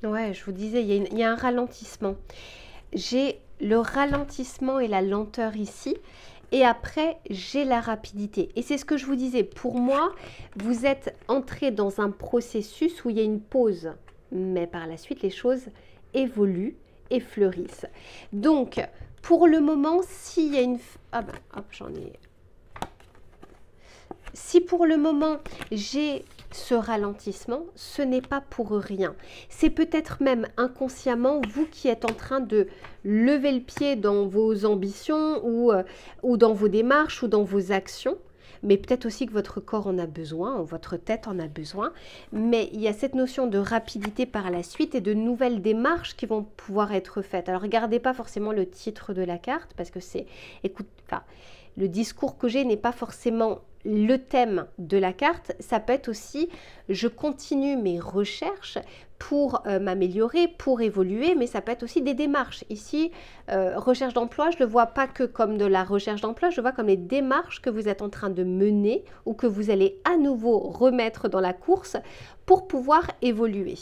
Ouais, je vous disais, il y a un ralentissement. J'ai le ralentissement et la lenteur ici. Et après, j'ai la rapidité. Et c'est ce que je vous disais. Pour moi, vous êtes entré dans un processus où il y a une pause. Mais par la suite, les choses évoluent et fleurissent. Donc, pour le moment, s'il y a une... Ah ben, hop, j'en ai... Si pour le moment, j'ai ce ralentissement, ce n'est pas pour rien. C'est peut-être même inconsciemment vous qui êtes en train de lever le pied dans vos ambitions ou dans vos démarches ou dans vos actions. Mais peut-être aussi que votre corps en a besoin, ou votre tête en a besoin. Mais il y a cette notion de rapidité par la suite et de nouvelles démarches qui vont pouvoir être faites. Alors, regardez pas forcément le titre de la carte parce que c'est, écoute, enfin, le discours que j'ai n'est pas forcément le thème de la carte. Ça peut être aussi, je continue mes recherches pour m'améliorer, pour évoluer, mais ça peut être aussi des démarches. Ici, recherche d'emploi, je ne le vois pas que comme de la recherche d'emploi, je le vois comme les démarches que vous êtes en train de mener ou que vous allez à nouveau remettre dans la course pour pouvoir évoluer.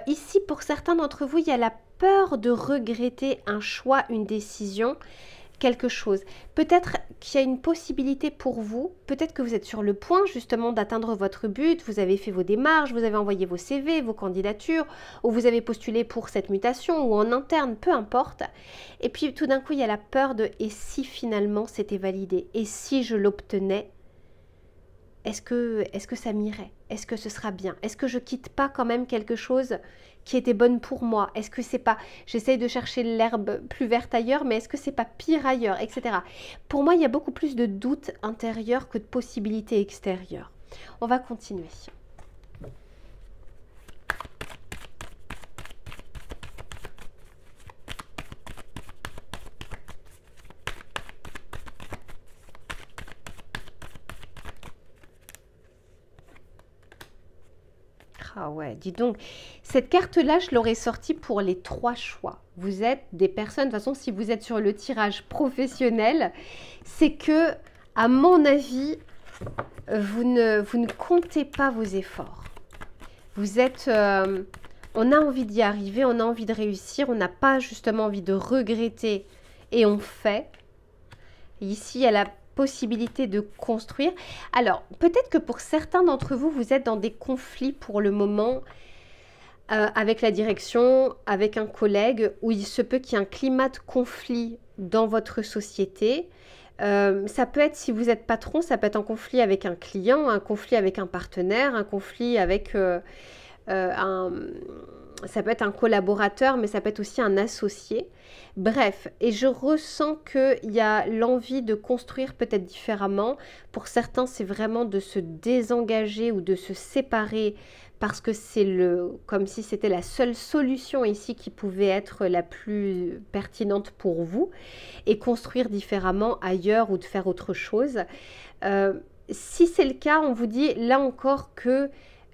Ici, pour certains d'entre vous, il y a la peur de regretter un choix, une décision, quelque chose. Peut-être qu'il y a une possibilité pour vous, peut-être que vous êtes sur le point justement d'atteindre votre but, vous avez fait vos démarches, vous avez envoyé vos CV, vos candidatures, ou vous avez postulé pour cette mutation, ou en interne, peu importe. Et puis tout d'un coup, il y a la peur de « et si finalement c'était validé ? Et si je l'obtenais ? Est-ce que ça m'irait? Est-ce que ce sera bien? Est-ce que je quitte pas quand même quelque chose qui était bonne pour moi? Est-ce que c'est pas, j'essaye de chercher l'herbe plus verte ailleurs, mais est-ce que c'est pas pire ailleurs, etc. Pour moi, il y a beaucoup plus de doutes intérieurs que de possibilités extérieures. On va continuer. Ah ouais, dis donc, cette carte-là, je l'aurais sortie pour les 3 choix. Vous êtes des personnes, de toute façon, si vous êtes sur le tirage professionnel, c'est que, à mon avis, vous ne comptez pas vos efforts. Vous êtes... on a envie d'y arriver, on a envie de réussir, on n'a pas justement envie de regretter et on fait. Ici, il y a la possibilité de construire. Alors, peut-être que pour certains d'entre vous, vous êtes dans des conflits pour le moment avec la direction, avec un collègue, où il se peut qu'il y ait un climat de conflit dans votre société. Ça peut être, si vous êtes patron, ça peut être un conflit avec un client, un conflit avec un partenaire, un conflit avec ça peut être un collaborateur, mais ça peut être aussi un associé. Bref, et je ressens qu'il y a l'envie de construire peut-être différemment. Pour certains, c'est vraiment de se désengager ou de se séparer parce que c'est comme si c'était la seule solution ici qui pouvait être la plus pertinente pour vous et construire différemment ailleurs ou de faire autre chose. Si c'est le cas, on vous dit là encore que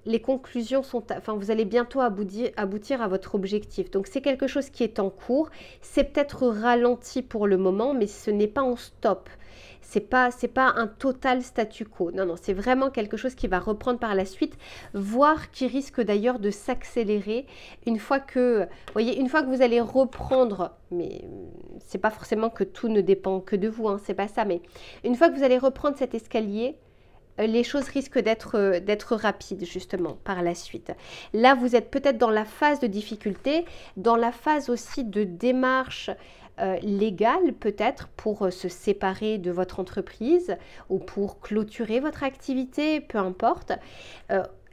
les conclusions sont... Enfin, vous allez bientôt aboutir à votre objectif. Donc, c'est quelque chose qui est en cours. C'est peut-être ralenti pour le moment, mais ce n'est pas en stop. C'est pas un total statu quo. Non, non, c'est vraiment quelque chose qui va reprendre par la suite, voire qui risque d'ailleurs de s'accélérer une fois que... Vous voyez, une fois que vous allez reprendre... Mais c'est pas forcément que tout ne dépend que de vous, hein, c'est pas ça. Mais une fois que vous allez reprendre cet escalier... les choses risquent d'être rapides justement par la suite. Là, vous êtes peut-être dans la phase de difficulté, dans la phase aussi de démarche légale peut-être pour se séparer de votre entreprise ou pour clôturer votre activité, peu importe.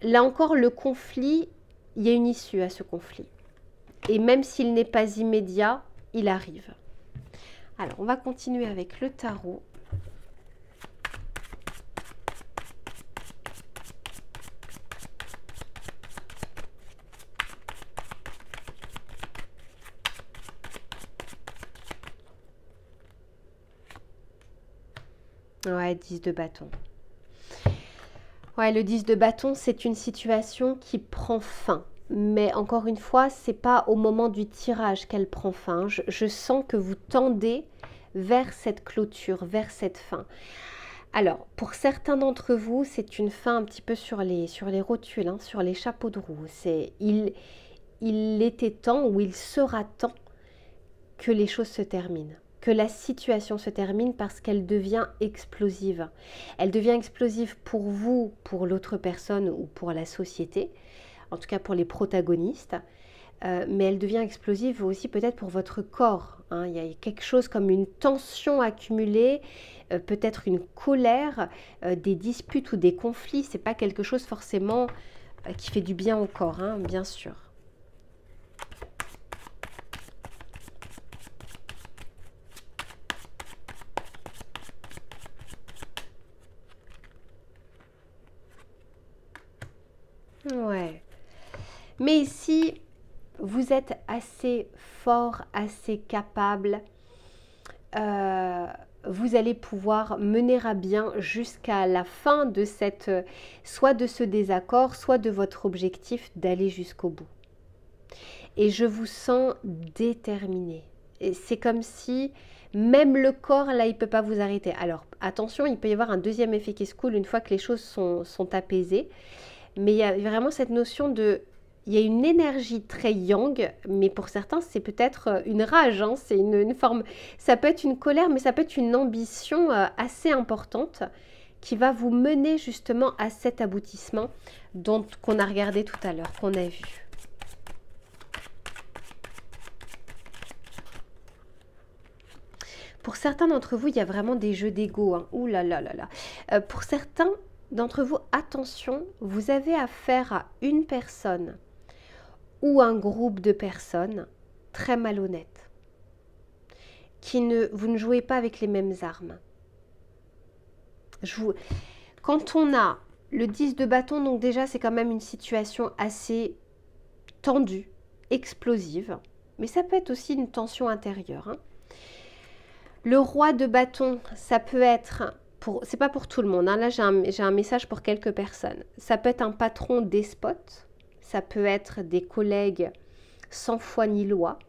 Là encore, le conflit, il y a une issue à ce conflit. Et même s'il n'est pas immédiat, il arrive. Alors, on va continuer avec le tarot. Ouais, 10 de bâton. Ouais, le 10 de bâton, c'est une situation qui prend fin. Mais encore une fois, c'est pas au moment du tirage qu'elle prend fin. Je sens que vous tendez vers cette clôture, vers cette fin. Alors, pour certains d'entre vous, c'est une fin un petit peu sur les rotules, hein, sur les chapeaux de roue. Il était temps ou il sera temps que les choses se terminent, que la situation se termine parce qu'elle devient explosive. Elle devient explosive pour vous, pour l'autre personne ou pour la société, en tout cas pour les protagonistes, mais elle devient explosive aussi peut-être pour votre corps. Hein. Il y a quelque chose comme une tension accumulée, peut-être une colère, des disputes ou des conflits. C'est pas quelque chose forcément qui fait du bien au corps, hein, bien sûr. Ouais. Mais ici, vous êtes assez fort, assez capable. Vous allez pouvoir mener à bien jusqu'à la fin de soit de ce désaccord, soit de votre objectif d'aller jusqu'au bout. Et je vous sens déterminé. Et c'est comme si même le corps, là, il ne peut pas vous arrêter. Alors, attention, il peut y avoir un deuxième effet qui se coule une fois que les choses sont apaisées. Mais il y a vraiment cette notion de... Il y a une énergie très yang, mais pour certains, c'est peut-être une rage. Hein, c'est une forme... Ça peut être une colère, mais ça peut être une ambition assez importante qui va vous mener justement à cet aboutissement qu'on a regardé tout à l'heure, qu'on a vu. Pour certains d'entre vous, il y a vraiment des jeux d'ego. Hein. Ouh là là là là. Pour certains d'entre vous, attention, vous avez affaire à une personne ou un groupe de personnes très malhonnêtes. Vous ne jouez pas avec les mêmes armes. Quand on a le 10 de bâton, donc déjà c'est quand même une situation assez tendue, explosive, mais ça peut être aussi une tension intérieure. Hein. Le roi de bâton, ça peut être, c'est pas pour tout le monde, hein. Là j'ai un message pour quelques personnes. Ça peut être un patron despote, ça peut être des collègues sans foi ni loi.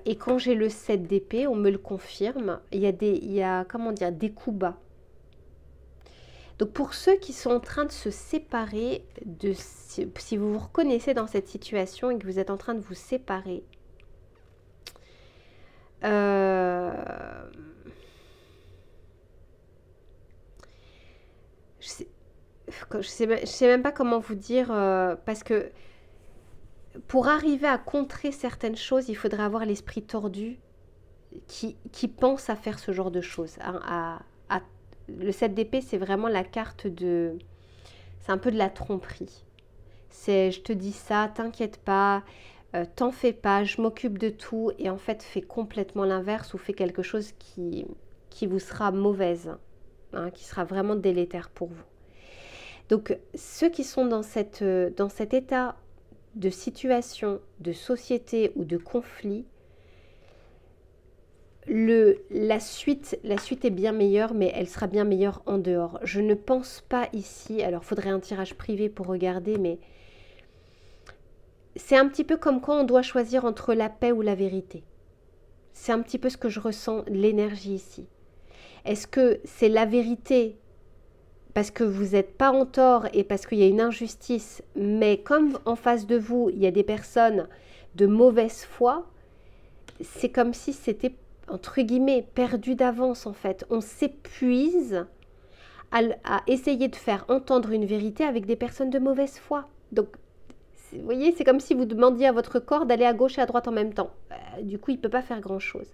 Et quand j'ai le 7 d'épée, on me le confirme, il y a comment dire, des coups bas. Donc pour ceux qui sont en train de se séparer, si vous vous reconnaissez dans cette situation et que vous êtes en train de vous séparer, je sais même pas comment vous dire, parce que pour arriver à contrer certaines choses, il faudrait avoir l'esprit tordu qui pense à faire ce genre de choses. Hein, le 7 d'épée, c'est vraiment la carte de... C'est un peu de la tromperie. C'est je te dis ça, t'inquiète pas, t'en fais pas, je m'occupe de tout. Et en fait, fais complètement l'inverse ou fais quelque chose qui vous sera mauvaise, hein, qui sera vraiment délétère pour vous. Donc, ceux qui sont dans cet état de situation, de société ou de conflit, la suite est bien meilleure, mais elle sera bien meilleure en dehors. Je ne pense pas ici, alors il faudrait un tirage privé pour regarder, mais c'est un petit peu comme quand on doit choisir entre la paix ou la vérité. C'est un petit peu ce que je ressens, l'énergie ici. Est-ce que c'est la vérité parce que vous n'êtes pas en tort et parce qu'il y a une injustice, mais comme en face de vous, il y a des personnes de mauvaise foi, c'est comme si c'était, entre guillemets, perdu d'avance en fait. On s'épuise à essayer de faire entendre une vérité avec des personnes de mauvaise foi. Donc, vous voyez, c'est comme si vous demandiez à votre corps d'aller à gauche et à droite en même temps. Du coup, il ne peut pas faire grand-chose.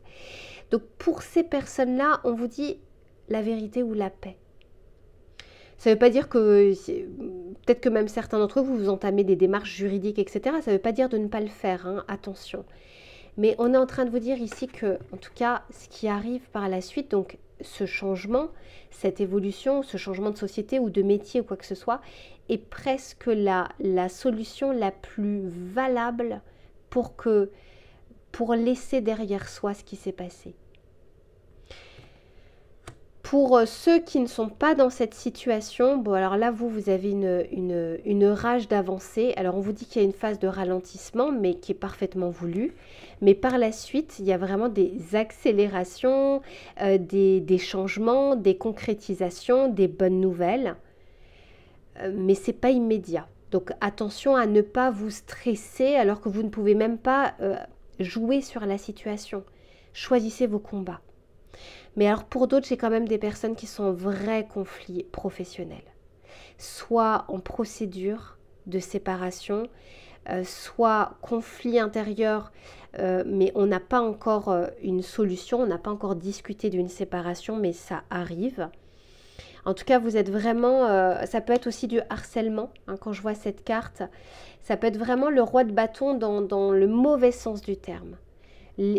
Donc, pour ces personnes-là, on vous dit la vérité ou la paix. Ça ne veut pas dire que, peut-être que même certains d'entre vous, vous entamez des démarches juridiques, etc. Ça ne veut pas dire de ne pas le faire, hein, attention. Mais on est en train de vous dire ici que, en tout cas, ce qui arrive par la suite, donc ce changement, cette évolution, ce changement de société ou de métier ou quoi que ce soit, est presque la solution la plus valable pour laisser derrière soi ce qui s'est passé. Pour ceux qui ne sont pas dans cette situation, bon alors là vous avez une rage d'avancer. Alors on vous dit qu'il y a une phase de ralentissement mais qui est parfaitement voulue. Mais par la suite, il y a vraiment des accélérations, des changements, des concrétisations, des bonnes nouvelles. Mais ce n'est pas immédiat. Donc attention à ne pas vous stresser alors que vous ne pouvez même pas jouer sur la situation. Choisissez vos combats. Mais alors pour d'autres, j'ai quand même des personnes qui sont en vrai conflit professionnel. Soit en procédure de séparation, soit conflit intérieur, mais on n'a pas encore une solution, on n'a pas encore discuté d'une séparation, mais ça arrive. En tout cas, vous êtes vraiment, ça peut être aussi du harcèlement, hein, quand je vois cette carte, ça peut être vraiment le roi de bâton dans le mauvais sens du terme.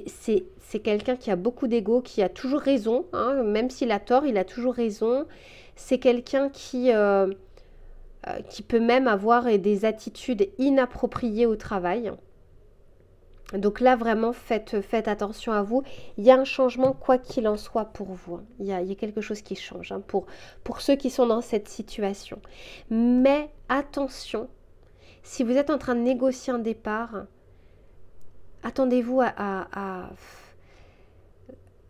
C'est quelqu'un qui a beaucoup d'ego, qui a toujours raison, hein, même s'il a tort, il a toujours raison. C'est quelqu'un qui peut même avoir des attitudes inappropriées au travail. Donc là, vraiment, faites attention à vous. Il y a un changement, quoi qu'il en soit, pour vous. Il y a quelque chose qui change, hein, pour ceux qui sont dans cette situation. Mais attention, si vous êtes en train de négocier un départ, attendez-vous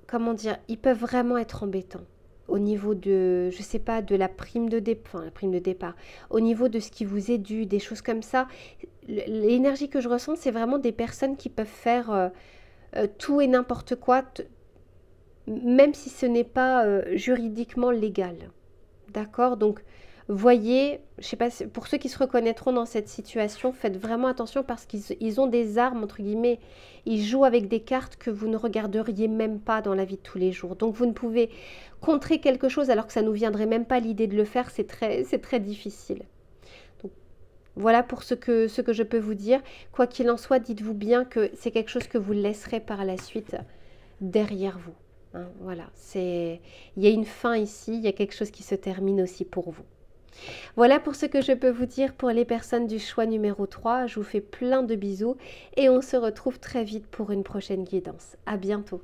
comment dire, ils peuvent vraiment être embêtants au niveau de, je sais pas, de la prime de départ, au niveau de ce qui vous est dû, des choses comme ça. L'énergie que je ressens, c'est vraiment des personnes qui peuvent faire tout et n'importe quoi, même si ce n'est pas juridiquement légal. D'accord? Donc, voyez, je sais pas, pour ceux qui se reconnaîtront dans cette situation, faites vraiment attention parce qu'ils ont des armes, entre guillemets. Ils jouent avec des cartes que vous ne regarderiez même pas dans la vie de tous les jours. Donc, vous ne pouvez contrer quelque chose alors que ça ne nous viendrait même pas l'idée de le faire. C'est très difficile. Donc, voilà pour ce que je peux vous dire. Quoi qu'il en soit, dites-vous bien que c'est quelque chose que vous laisserez par la suite derrière vous. Hein, voilà, il y a une fin ici, il y a quelque chose qui se termine aussi pour vous. Voilà pour ce que je peux vous dire pour les personnes du choix numéro 3. Je vous fais plein de bisous et on se retrouve très vite pour une prochaine guidance. À bientôt.